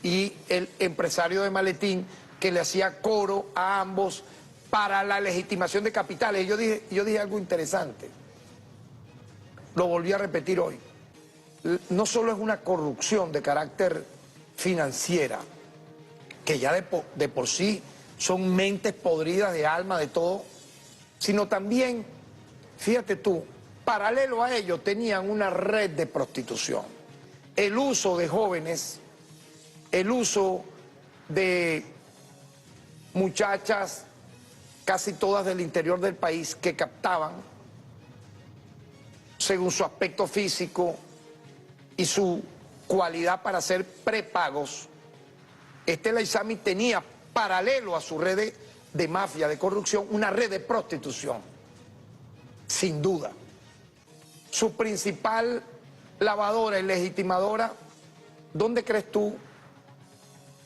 y el empresario de Maletín que le hacía coro a ambos para la legitimación de capitales. Yo dije algo interesante, lo volví a repetir hoy. No solo es una corrupción de carácter financiera, que ya de por sí son mentes podridas de alma, de todo, sino también, fíjate tú, paralelo a ello tenían una red de prostitución. El uso de jóvenes, el uso de muchachas, casi todas del interior del país, que captaban, según su aspecto físico y su cualidad para hacer prepagos. El Aizami tenía, paralelo a su red de mafia, de corrupción, una red de prostitución, sin duda. Su principal lavadora y legitimadora, ¿dónde crees tú,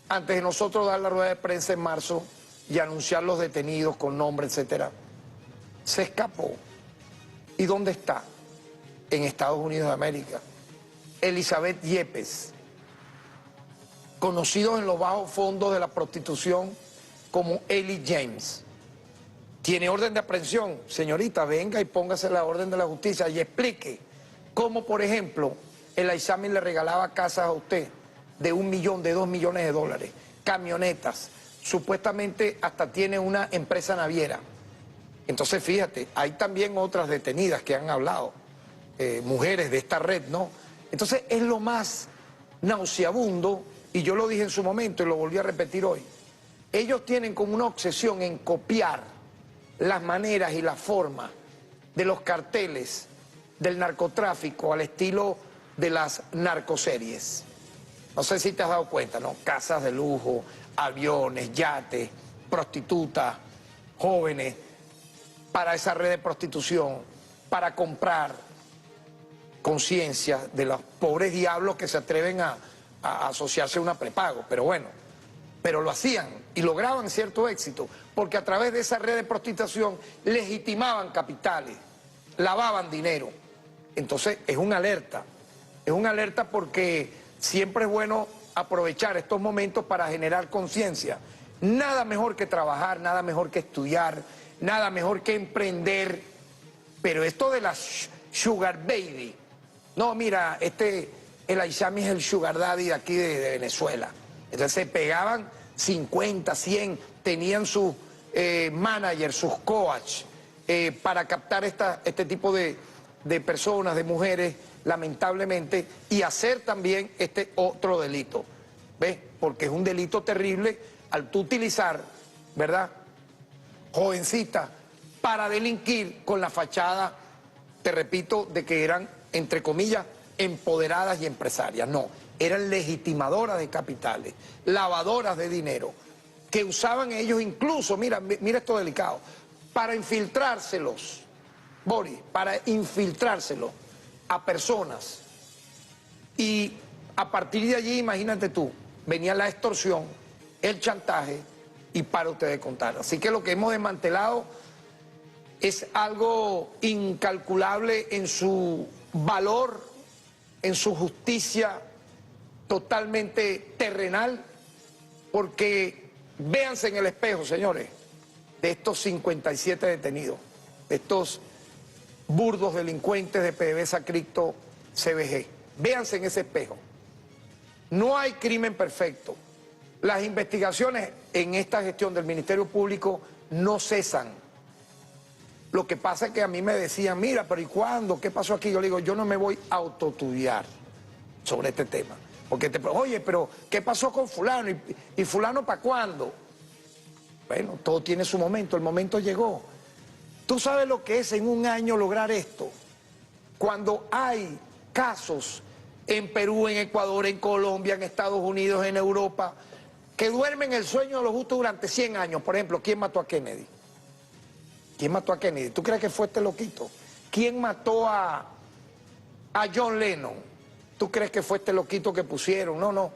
antes de nosotros dar la rueda de prensa en marzo y anunciar los detenidos con nombre, etcétera, se escapó? ¿Y dónde está? En Estados Unidos de América. Elizabeth Yepes, conocidos en los bajos fondos de la prostitución como Eli James. Tiene orden de aprehensión. Señorita, venga y póngase la orden de la justicia y explique cómo, por ejemplo, el Aizami le regalaba casas a usted de 1 millón, de 2 millones de dólares, camionetas, supuestamente hasta tiene una empresa naviera. Entonces, fíjate, hay también otras detenidas que han hablado, mujeres de esta red, ¿no? Entonces, es lo más nauseabundo, y yo lo dije en su momento y lo volví a repetir hoy. Ellos tienen como una obsesión en copiar las maneras y la forma de los carteles del narcotráfico al estilo de las narcoseries. No sé si te has dado cuenta, ¿no? Casas de lujo, aviones, yates, prostitutas, jóvenes, para esa red de prostitución, para comprar conciencia de los pobres diablos que se atreven a asociarse a una prepago. Pero bueno, pero lo hacían y lograban cierto éxito, porque a través de esa red de prostitución legitimaban capitales, lavaban dinero. Entonces es una alerta porque siempre es bueno aprovechar estos momentos para generar conciencia. Nada mejor que trabajar, nada mejor que estudiar, nada mejor que emprender, pero esto de la sugar baby, no, mira, el Aizami es el sugar daddy de aquí de Venezuela. Entonces se pegaban 50, 100, tenían sus managers, sus coach, para captar este tipo de personas, de mujeres, lamentablemente, y hacer también este otro delito. ¿Ves? Porque es un delito terrible al tú utilizar, ¿verdad?, jovencitas para delinquir con la fachada, te repito, de que eran, entre comillas, empoderadas y empresarias. No, eran legitimadoras de capitales, lavadoras de dinero, que usaban ellos incluso, mira esto delicado, para infiltrárselos, Boris, para infiltrárselos a personas. Y a partir de allí, imagínate tú, venía la extorsión, el chantaje y para ustedes contar. Así que lo que hemos desmantelado es algo incalculable en su valor, en su justicia totalmente terrenal, porque véanse en el espejo, señores, de estos 57 detenidos, de estos burdos delincuentes de PDVSA Cripto CBG. Véanse en ese espejo. No hay crimen perfecto. Las investigaciones en esta gestión del Ministerio Público no cesan. Lo que pasa es que a mí me decían, mira, pero ¿y cuándo? ¿Qué pasó aquí? Yo le digo, yo no me voy a autoestudiar sobre este tema. Porque oye, pero ¿qué pasó con fulano? ¿Y fulano para cuándo? Bueno, todo tiene su momento, el momento llegó. ¿Tú sabes lo que es en un año lograr esto? Cuando hay casos en Perú, en Ecuador, en Colombia, en Estados Unidos, en Europa, que duermen el sueño de los justos durante 100 años. Por ejemplo, ¿quién mató a Kennedy? ¿Quién mató a Kennedy? ¿Tú crees que fue este loquito? ¿Quién mató a John Lennon? ¿Tú crees que fue este loquito que pusieron? No, no.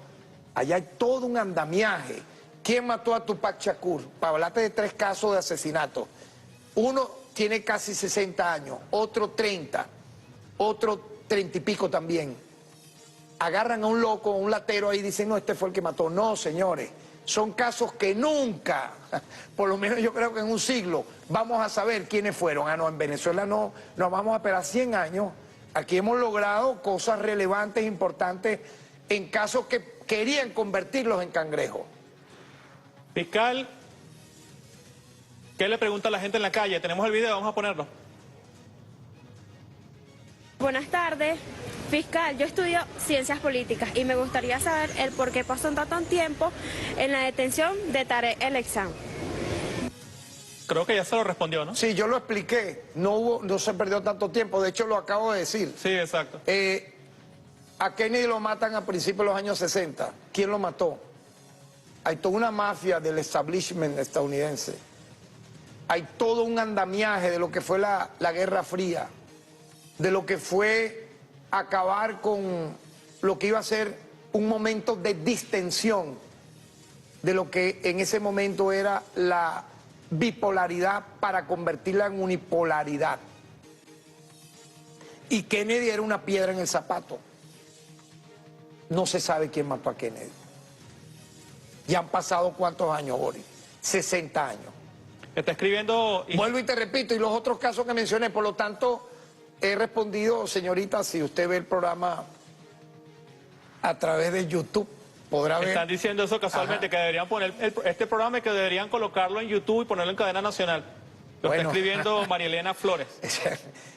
Allá hay todo un andamiaje ¿Quién mató a Tupac Shakur? Para hablarte de 3 casos de asesinato. Uno tiene casi 60 años, otro 30, otro 30 y pico también. Agarran a un loco, a un latero ahí y dicen, no, este fue el que mató. No, señores, son casos que nunca, por lo menos yo creo que en un siglo, vamos a saber quiénes fueron. Ah, no, en Venezuela no, nos vamos a esperar 100 años. Aquí hemos logrado cosas relevantes, importantes, en casos que querían convertirlos en cangrejos. Fiscal, ¿qué le pregunta a la gente en la calle? Tenemos el video, vamos a ponerlo. Buenas tardes. Fiscal, yo estudio ciencias políticas y me gustaría saber el por qué pasó tanto tiempo en la detención de Tarek El Aissami. Creo que ya se lo respondió, ¿no? Sí, yo lo expliqué. No se perdió tanto tiempo. De hecho, lo acabo de decir. Sí, exacto. A Kennedy lo matan a principios de los años 60. ¿Quién lo mató? Hay toda una mafia del establishment estadounidense. Hay todo un andamiaje de lo que fue la Guerra Fría, de lo que fue acabar con lo que iba a ser un momento de distensión, de lo que en ese momento era la bipolaridad para convertirla en unipolaridad. Y Kennedy era una piedra en el zapato. No se sabe quién mató a Kennedy. Ya han pasado ¿cuántos años, Boris? 60 años. Está escribiendo... Vuelvo y te repito, y los otros casos que mencioné, por lo tanto, he respondido, señorita, si usted ve el programa a través de YouTube, podrá ver... Están diciendo eso casualmente, que deberían poner este programa y que deberían colocarlo en YouTube y ponerlo en cadena nacional. Lo está escribiendo María Elena Flores.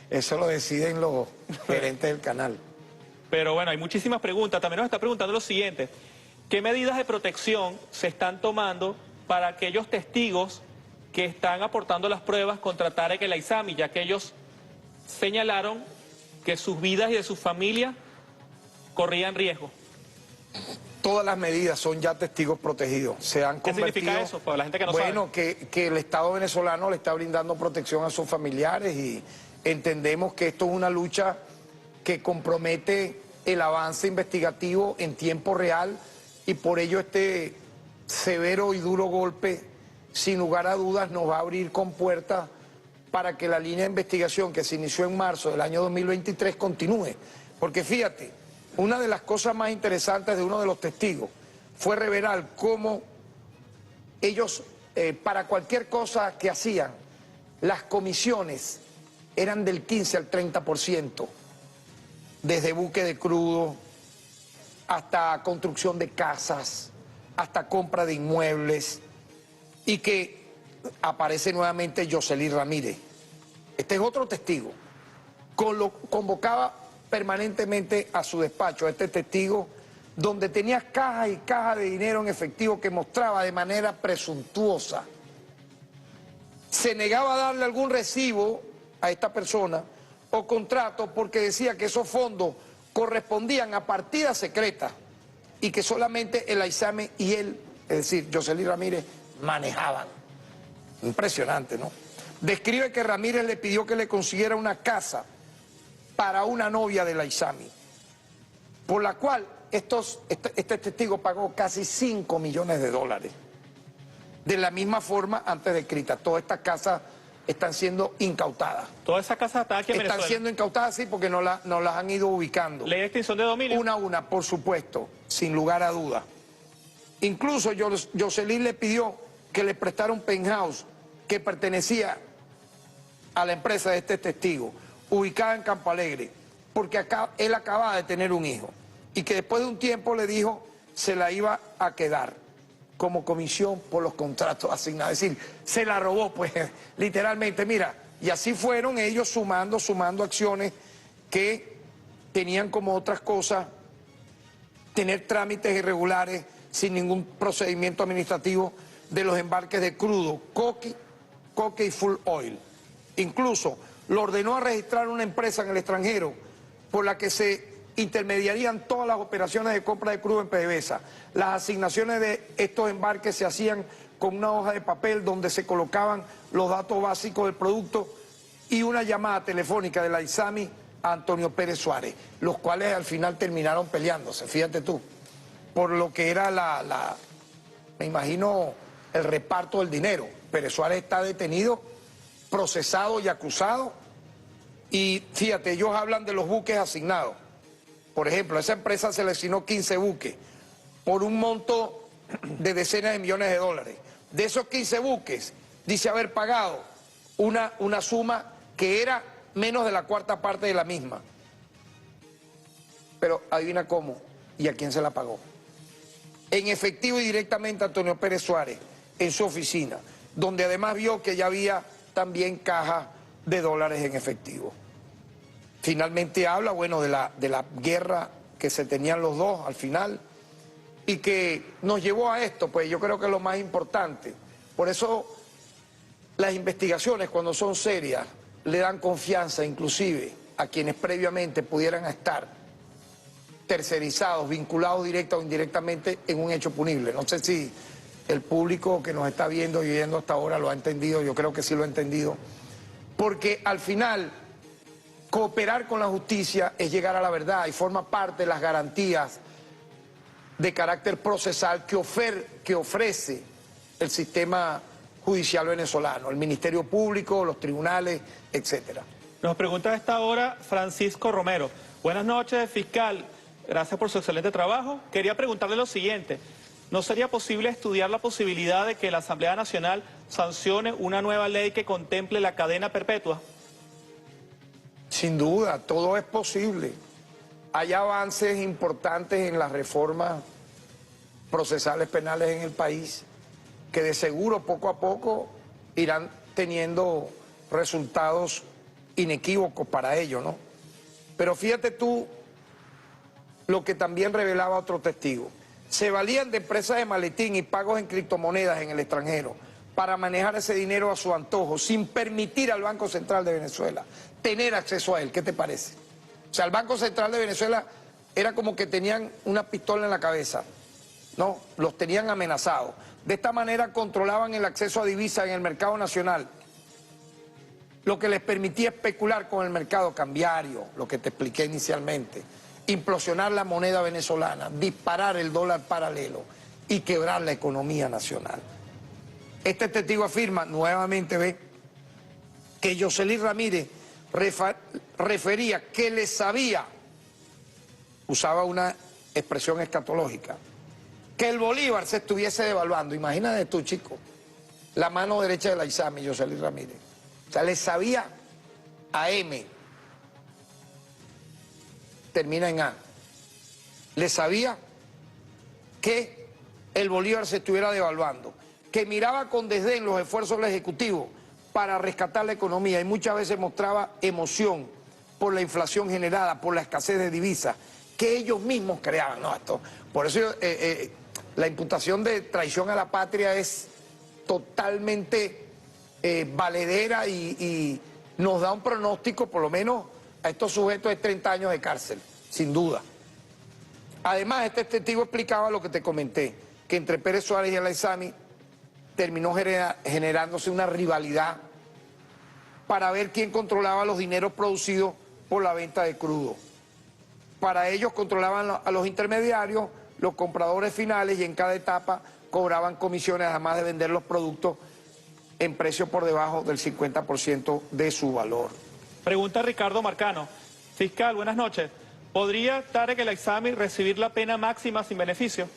Eso lo deciden los gerentes del canal. Pero bueno, hay muchísimas preguntas. También nos está preguntando lo siguiente. ¿Qué medidas de protección se están tomando para aquellos testigos que están aportando las pruebas contra Tarek El Aissami, ya que ellos señalaron que sus vidas y de sus familias corrían riesgo? Todas las medidas son ya testigos protegidos. Se han convertido... ¿Qué significa eso para la gente que no sabe? Bueno, que el Estado venezolano le está brindando protección a sus familiares y entendemos que esto es una lucha que compromete el avance investigativo en tiempo real y por ello este severo y duro golpe, sin lugar a dudas, nos va a abrir compuertas para que la línea de investigación que se inició en marzo del año 2023 continúe. Porque fíjate, una de las cosas más interesantes de uno de los testigos fue revelar cómo ellos, para cualquier cosa que hacían, las comisiones eran del 15 al 30%, desde buque de crudo hasta construcción de casas, hasta compra de inmuebles, y que aparece nuevamente Yoseli Ramírez. Este es otro testigo. Convocaba permanentemente a su despacho a este testigo, donde tenía cajas y cajas de dinero en efectivo que mostraba de manera presuntuosa. Se negaba a darle algún recibo a esta persona o contrato porque decía que esos fondos correspondían a partidas secretas y que solamente el Aissami y él, es decir, Yoseli Ramírez, manejaban. Impresionante, ¿no? Describe que Ramírez le pidió que le consiguiera una casa para una novia del Aissami, por la cual este testigo pagó casi $5 millones. De la misma forma antes descrita. Todas estas casas están siendo incautadas. ¿Todas esas casas están aquí en Venezuela? Están siendo incautadas, sí, porque no las han ido ubicando. ¿Ley de extinción de dominio? Una a una, por supuesto, sin lugar a dudas. Incluso Yoseli le pidió que le prestara un penthouse que pertenecía a la empresa de este testigo, ubicada en Campo Alegre, porque él acababa de tener un hijo y que después de un tiempo le dijo se la iba a quedar como comisión por los contratos asignados. Es decir, se la robó, pues, literalmente. Mira, y así fueron ellos sumando acciones que tenían como otras cosas tener trámites irregulares sin ningún procedimiento administrativo de los embarques de crudo, coque y full oil. Incluso lo ordenó a registrar una empresa en el extranjero por la que se intermediarían todas las operaciones de compra de crudo en PDVSA. Las asignaciones de estos embarques se hacían con una hoja de papel donde se colocaban los datos básicos del producto y una llamada telefónica del Aissami a Antonio Pérez Suárez, los cuales al final terminaron peleándose, fíjate tú, por lo que era me imagino el reparto del dinero. Pérez Suárez está detenido, procesado y acusado. Y fíjate, ellos hablan de los buques asignados. Por ejemplo, esa empresa seleccionó 15 buques por un monto de decenas de millones de dólares. De esos 15 buques, dice haber pagado una suma que era menos de la cuarta parte de la misma. Pero adivina cómo y a quién se la pagó. En efectivo y directamente a Antonio Pérez Suárez, en su oficina, donde además vio que ya había también cajas de dólares en efectivo. Finalmente habla, bueno, de la guerra que se tenían los dos al final y que nos llevó a esto, pues yo creo que es lo más importante. Por eso las investigaciones, cuando son serias, le dan confianza inclusive a quienes previamente pudieran estar tercerizados, vinculados directa o indirectamente en un hecho punible. No sé si el público que nos está viendo y oyendo hasta ahora lo ha entendido, yo creo que sí lo ha entendido, porque al final cooperar con la justicia es llegar a la verdad y forma parte de las garantías de carácter procesal que ofrece el sistema judicial venezolano, el Ministerio Público, los tribunales, etcétera. Nos pregunta a esta hora Francisco Romero. Buenas noches, fiscal. Gracias por su excelente trabajo. Quería preguntarle lo siguiente. ¿No sería posible estudiar la posibilidad de que la Asamblea Nacional sancione una nueva ley que contemple la cadena perpetua? Sin duda, todo es posible. Hay avances importantes en las reformas procesales penales en el país que de seguro poco a poco irán teniendo resultados inequívocos para ello, ¿no? Pero fíjate tú lo que también revelaba otro testigo. Se valían de empresas de maletín y pagos en criptomonedas en el extranjero para manejar ese dinero a su antojo, sin permitir al Banco Central de Venezuela tener acceso a él. ¿Qué te parece? O sea, el Banco Central de Venezuela era como que tenían una pistola en la cabeza, ¿no? Los tenían amenazados. De esta manera controlaban el acceso a divisas en el mercado nacional, lo que les permitía especular con el mercado cambiario, lo que te expliqué inicialmente, implosionar la moneda venezolana, disparar el dólar paralelo y quebrar la economía nacional. Este testigo afirma, nuevamente ve, que Yoselí Ramírez refería que le sabía, usaba una expresión escatológica, que el bolívar se estuviese devaluando. Imagínate tú, chico, la mano derecha de la ISAMI, Yoselí Ramírez. O sea, le sabía a M, termina en A, le sabía que el bolívar se estuviera devaluando, que miraba con desdén los esfuerzos del Ejecutivo para rescatar la economía y muchas veces mostraba emoción por la inflación generada, por la escasez de divisas que ellos mismos creaban. No, por eso la imputación de traición a la patria es totalmente valedera y nos da un pronóstico, por lo menos a estos sujetos, de 30 años de cárcel, sin duda. Además, este testigo explicaba lo que te comenté, que entre Pérez Suárez y el ISAMI terminó generándose una rivalidad para ver quién controlaba los dineros producidos por la venta de crudo. Para ellos controlaban a los intermediarios, los compradores finales, y en cada etapa cobraban comisiones, además de vender los productos en precio por debajo del 50% de su valor. Pregunta Ricardo Marcano. Fiscal, buenas noches. ¿Podría Tarek El Aissami recibir la pena máxima sin beneficio?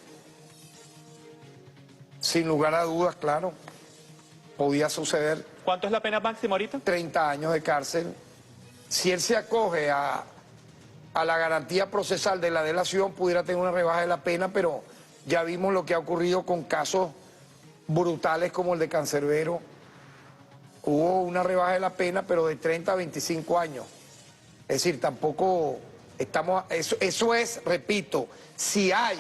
Sin lugar a dudas, claro. Podía suceder. ¿Cuánto es la pena máxima ahorita? 30 años de cárcel. Si él se acoge a la garantía procesal de la delación, pudiera tener una rebaja de la pena, pero ya vimos lo que ha ocurrido con casos brutales como el de Cancerbero. Hubo una rebaja de la pena, pero de 30 a 25 años. Es decir, tampoco estamos... Eso es, repito, si hay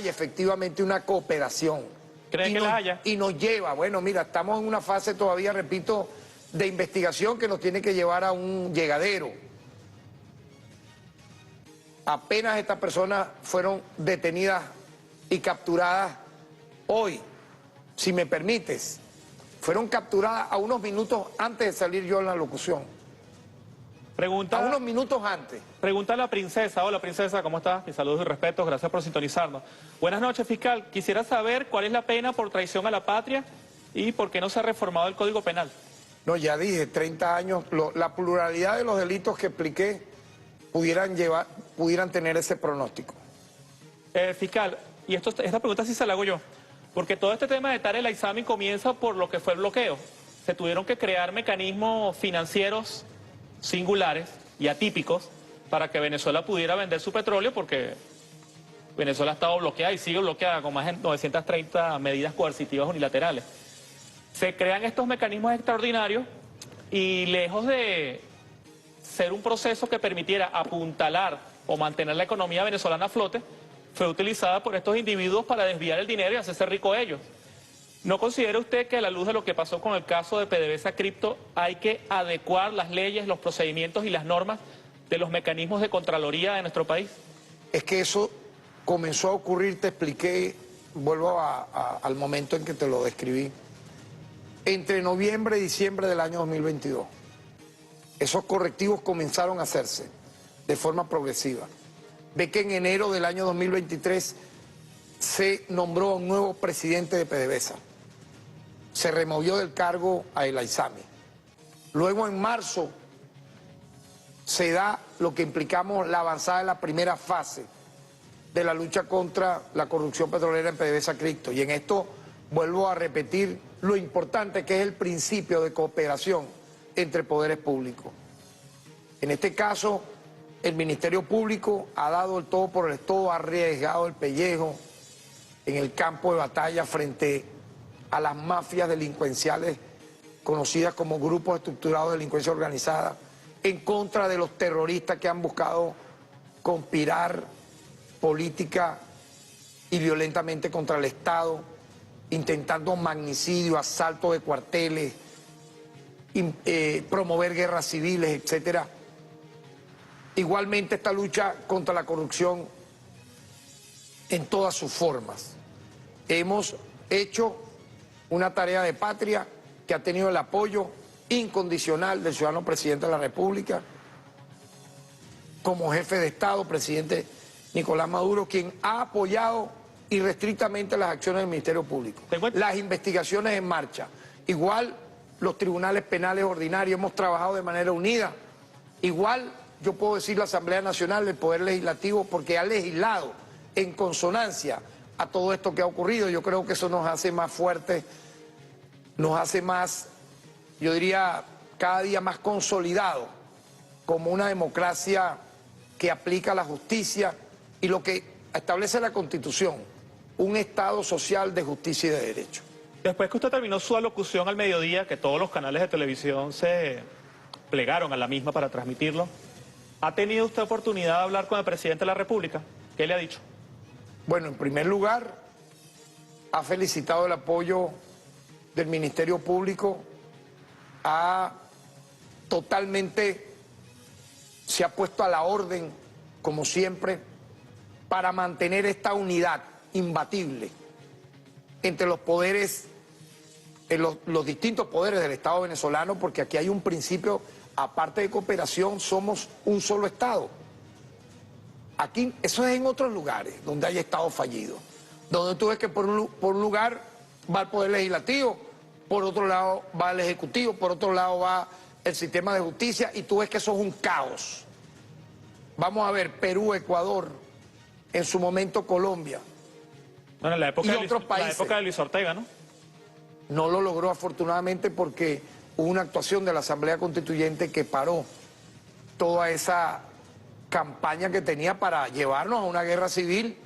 efectivamente una cooperación. ¿Creen que la haya? Y nos lleva, bueno, mira, estamos en una fase todavía, repito, de investigación que nos tiene que llevar a un llegadero. Apenas estas personas fueron detenidas y capturadas hoy, si me permites. Fueron capturadas a unos minutos antes de salir yo en la locución. Pregunta, a unos minutos antes. Pregunta a la princesa. Hola, princesa, ¿cómo estás? Mis saludos y respetos, gracias por sintonizarnos. Buenas noches, fiscal. Quisiera saber cuál es la pena por traición a la patria y por qué no se ha reformado el Código Penal. No, ya dije, 30 años, la pluralidad de los delitos que expliqué pudieran tener ese pronóstico. Fiscal, y esta pregunta sí se la hago yo, porque todo este tema de Tarek El Aissami comienza por lo que fue el bloqueo. Se tuvieron que crear mecanismos financieros singulares y atípicos para que Venezuela pudiera vender su petróleo, porque Venezuela ha estado bloqueada y sigue bloqueada con más de 930 medidas coercitivas unilaterales. Se crean estos mecanismos extraordinarios y lejos de ser un proceso que permitiera apuntalar o mantener la economía venezolana a flote, fue utilizada por estos individuos para desviar el dinero y hacerse rico ellos. ¿No considera usted que a la luz de lo que pasó con el caso de PDVSA Cripto hay que adecuar las leyes, los procedimientos y las normas de los mecanismos de Contraloría de nuestro país? Es que eso comenzó a ocurrir, te expliqué, vuelvo al momento en que te lo describí, entre noviembre y diciembre del año 2022. Esos correctivos comenzaron a hacerse de forma progresiva. Ve que en enero del año 2023 se nombró a un nuevo presidente de PDVSA. Se removió del cargo a El Aissami. Luego en marzo se da lo que implicamos la avanzada de la primera fase de la lucha contra la corrupción petrolera en PDVSA Cripto. Y en esto vuelvo a repetir lo importante que es el principio de cooperación entre poderes públicos. En este caso, el Ministerio Público ha dado el todo por el todo, ha arriesgado el pellejo en el campo de batalla frente a las mafias delincuenciales conocidas como grupos estructurados de delincuencia organizada, en contra de los terroristas que han buscado conspirar política y violentamente contra el Estado, intentando magnicidio, asalto de cuarteles, promover guerras civiles, etcétera. Igualmente esta lucha contra la corrupción en todas sus formas. Hemos hecho una tarea de patria que ha tenido el apoyo incondicional del ciudadano presidente de la República, como jefe de Estado, presidente Nicolás Maduro, quien ha apoyado irrestrictamente las acciones del Ministerio Público, las investigaciones en marcha. Igual los tribunales penales ordinarios, hemos trabajado de manera unida. Igual yo puedo decir la Asamblea Nacional, el Poder Legislativo, porque ha legislado en consonancia a todo esto que ha ocurrido. Yo creo que eso nos hace más fuertes, nos hace más, yo diría, cada día más consolidados como una democracia que aplica la justicia y lo que establece la Constitución, un Estado social de justicia y de derecho. Después que usted terminó su alocución al mediodía, que todos los canales de televisión se plegaron a la misma para transmitirlo, ¿ha tenido usted oportunidad de hablar con el presidente de la República? ¿Qué le ha dicho? Bueno, en primer lugar, ha felicitado el apoyo del Ministerio Público, se ha puesto a la orden, como siempre, para mantener esta unidad imbatible entre los poderes, los distintos poderes del Estado venezolano, porque aquí hay un principio, aparte de cooperación, somos un solo Estado. Aquí, eso es en otros lugares donde hay Estado fallido, donde tú ves que por un lugar va el Poder Legislativo, por otro lado va el Ejecutivo, por otro lado va el sistema de justicia, y tú ves que eso es un caos. Vamos a ver, Perú, Ecuador, en su momento Colombia, bueno, en la época, y otros países. La época de Luis Ortega, ¿no? No lo logró afortunadamente porque hubo una actuación de la Asamblea Constituyente que paró toda esa campaña que tenía para llevarnos a una guerra civil,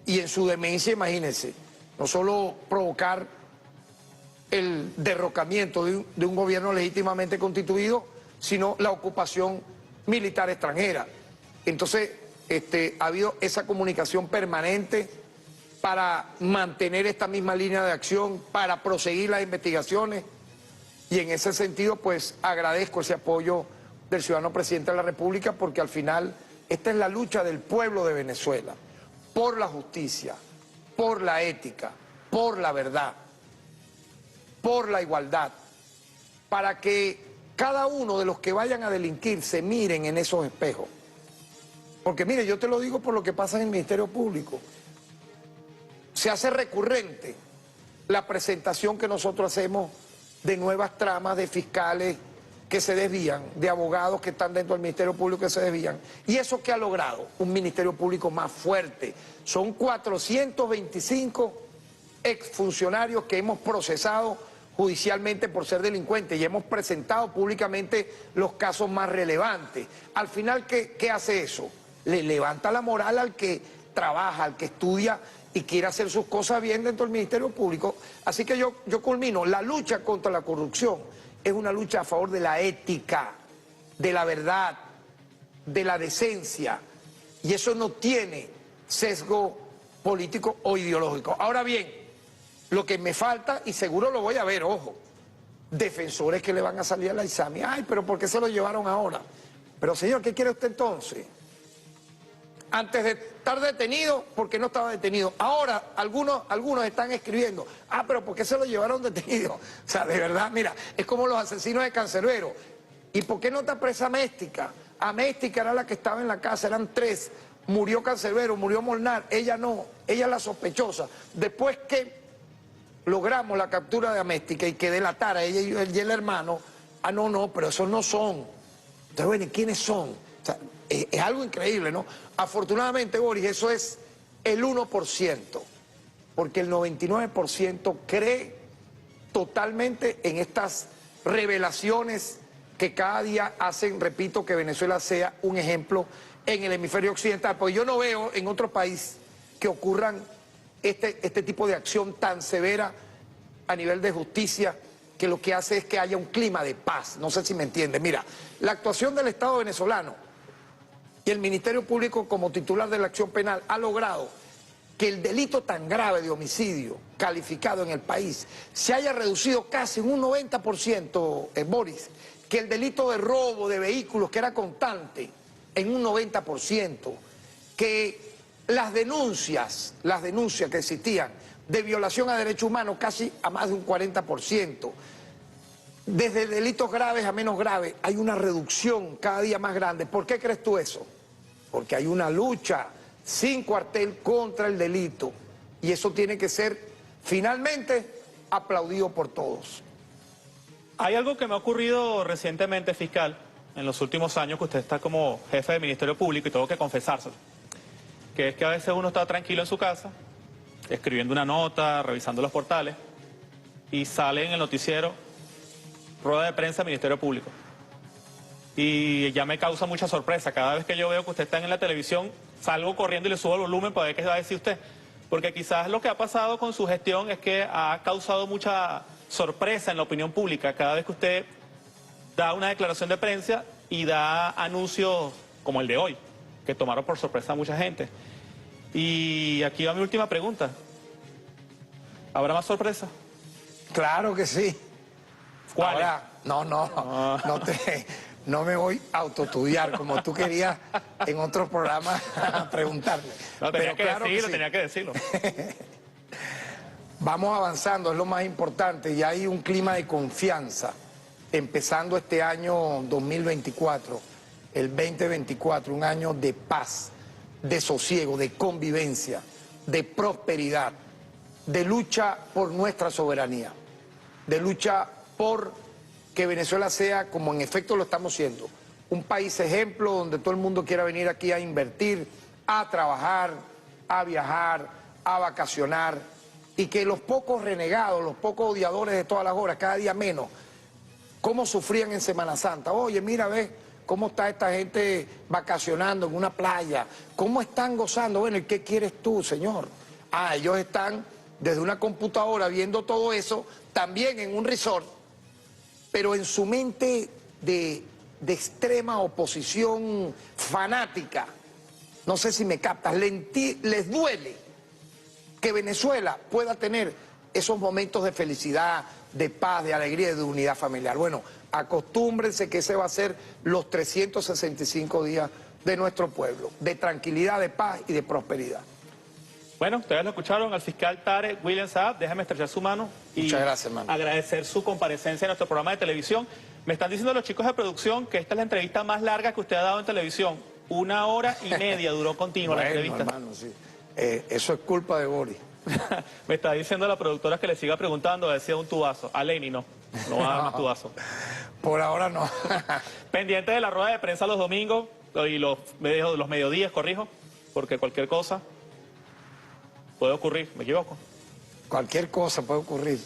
y en su demencia, imagínense, no solo provocar el derrocamiento de un gobierno legítimamente constituido, sino la ocupación militar extranjera. Entonces, ha habido esa comunicación permanente para mantener esta misma línea de acción, para proseguir las investigaciones, y en ese sentido, pues, agradezco ese apoyo del ciudadano presidente de la República, porque al final esta es la lucha del pueblo de Venezuela, por la justicia, por la ética, por la verdad, por la igualdad, para que cada uno de los que vayan a delinquir se miren en esos espejos. Porque mire, yo te lo digo por lo que pasa en el Ministerio Público. Se hace recurrente la presentación que nosotros hacemos de nuevas tramas de fiscales que se desvían, de abogados que están dentro del Ministerio Público que se desvían. ¿Y eso qué ha logrado? Un Ministerio Público más fuerte. Son 425 exfuncionarios que hemos procesado judicialmente por ser delincuentes y hemos presentado públicamente los casos más relevantes. Al final, ¿qué hace eso? Le levanta la moral al que trabaja, al que estudia y quiere hacer sus cosas bien dentro del Ministerio Público. Así que yo culmino, la lucha contra la corrupción es una lucha a favor de la ética, de la verdad, de la decencia, y eso no tiene sesgo político o ideológico. Ahora bien, lo que me falta, y seguro lo voy a ver, ojo, defensores que le van a salir a la ISAMI. Ay, pero ¿por qué se lo llevaron ahora? Pero señor, ¿qué quiere usted entonces? Antes de estar detenido, porque no estaba detenido. Ahora, algunos están escribiendo, pero ¿por qué se lo llevaron detenido? O sea, de verdad, mira, es como los asesinos de Cancerbero. ¿Y por qué no está presa Méstica? Méstica era la que estaba en la casa, eran 3. Murió Cancerbero, murió Molnar, ella no, ella es la sospechosa. Después que logramos la captura de Méstica y que delatara ella y el hermano, no, pero esos no son. Entonces, bueno, ¿y quiénes son? O sea, es algo increíble, ¿no? Afortunadamente, Boris, eso es el 1%, porque el 99% cree totalmente en estas revelaciones que cada día hacen, repito, que Venezuela sea un ejemplo en el hemisferio occidental, porque yo no veo en otro país que ocurran este tipo de acción tan severa a nivel de justicia, que lo que hace es que haya un clima de paz. No sé si me entiende. Mira, la actuación del Estado venezolano y el Ministerio Público como titular de la acción penal ha logrado que el delito tan grave de homicidio calificado en el país se haya reducido casi un 90%, Boris, que el delito de robo de vehículos, que era constante, en un 90%, que las denuncias que existían de violación a derechos humanos casi a más de un 40%. Desde delitos graves a menos graves hay una reducción cada día más grande. ¿Por qué crees tú eso? Porque hay una lucha sin cuartel contra el delito y eso tiene que ser finalmente aplaudido por todos. Hay algo que me ha ocurrido recientemente, fiscal, en los últimos años que usted está como jefe del Ministerio Público y tengo que confesárselo, que es que a veces uno está tranquilo en su casa, escribiendo una nota, revisando los portales y sale en el noticiero rueda de prensa Ministerio Público. Y ya me causa mucha sorpresa. Cada vez que yo veo que usted está en la televisión, salgo corriendo y le subo el volumen para ver qué va a decir usted. Porque quizás lo que ha pasado con su gestión es que ha causado mucha sorpresa en la opinión pública. Cada vez que usted da una declaración de prensa y da anuncios como el de hoy, que tomaron por sorpresa a mucha gente. Y aquí va mi última pregunta. ¿Habrá más sorpresa? Claro que sí. ¿Cuál? Ahora, no me voy a autoestudiar como tú querías en otros programas preguntarle. No, tenía Pero claro tenía que decirlo. Vamos avanzando, es lo más importante, y hay un clima de confianza empezando este año 2024, el 2024, un año de paz, de sosiego, de convivencia, de prosperidad, de lucha por nuestra soberanía, de lucha por que Venezuela sea, como en efecto lo estamos siendo, un país ejemplo donde todo el mundo quiera venir aquí a invertir, a trabajar, a viajar, a vacacionar, y que los pocos renegados, los pocos odiadores de todas las horas, cada día menos, cómo sufrían en Semana Santa. Oye, mira, ve cómo está esta gente vacacionando en una playa, cómo están gozando. Bueno, ¿y qué quieres tú, señor? Ellos están desde una computadora viendo todo eso, también en un resort, pero en su mente de extrema oposición fanática, no sé si me captas, les duele que Venezuela pueda tener esos momentos de felicidad, de paz, de alegría y de unidad familiar. Bueno, acostúmbrense que ese va a ser los 365 días de nuestro pueblo, de tranquilidad, de paz y de prosperidad. Bueno, ustedes lo escucharon al fiscal Tarek William Saab. Déjame estrechar su mano y Muchas gracias, hermano. agradecer su comparecencia en nuestro programa de televisión. Me están diciendo los chicos de producción que esta es la entrevista más larga que usted ha dado en televisión. 1 hora y media duró continua la entrevista. Hermano, sí. Eso es culpa de Boris. Me está diciendo la productora que le siga preguntando, decía un tubazo. A Lenny no va a dar más tubazo. Por ahora no. Pendiente de la rueda de prensa los domingos y los mediodías, corrijo, porque cualquier cosa puede ocurrir, ¿me equivoco? Cualquier cosa puede ocurrir.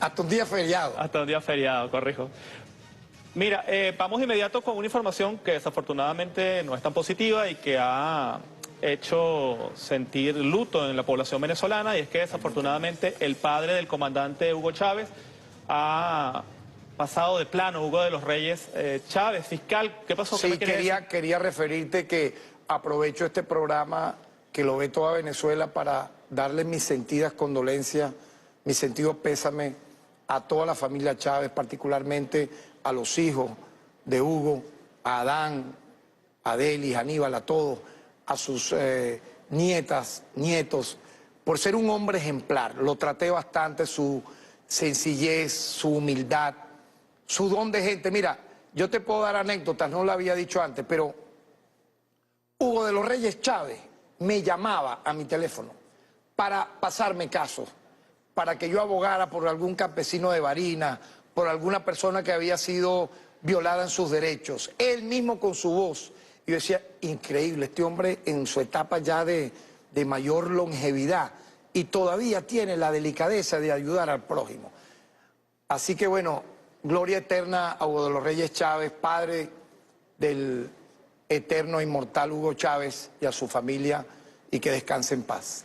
Hasta un día feriado. Hasta un día feriado, corrijo. Mira, vamos de inmediato con una información que desafortunadamente no es tan positiva y que ha hecho sentir luto en la población venezolana, y es que desafortunadamente el padre del comandante Hugo Chávez ha pasado de plano. Hugo de los Reyes Chávez. Fiscal, ¿qué pasó? Sí, quería referirte que aprovecho este programa que lo ve toda Venezuela para darle mis sentidas condolencias, mi sentido pésame a toda la familia Chávez, particularmente a los hijos de Hugo, a Adán, a Delis, a Aníbal, a todos, a sus nietas, nietos, por ser un hombre ejemplar. Lo traté bastante, su sencillez, su humildad, su don de gente. Mira, yo te puedo dar anécdotas, no lo había dicho antes, pero Hugo de los Reyes Chávez me llamaba a mi teléfono para pasarme casos, para que yo abogara por algún campesino de Barinas, por alguna persona que había sido violada en sus derechos. Él mismo con su voz. Y yo decía, increíble, este hombre en su etapa ya de mayor longevidad y todavía tiene la delicadeza de ayudar al prójimo. Así que bueno, gloria eterna a Hugo de los Reyes Chávez, padre del eterno e inmortal Hugo Chávez, y a su familia, y que descanse en paz.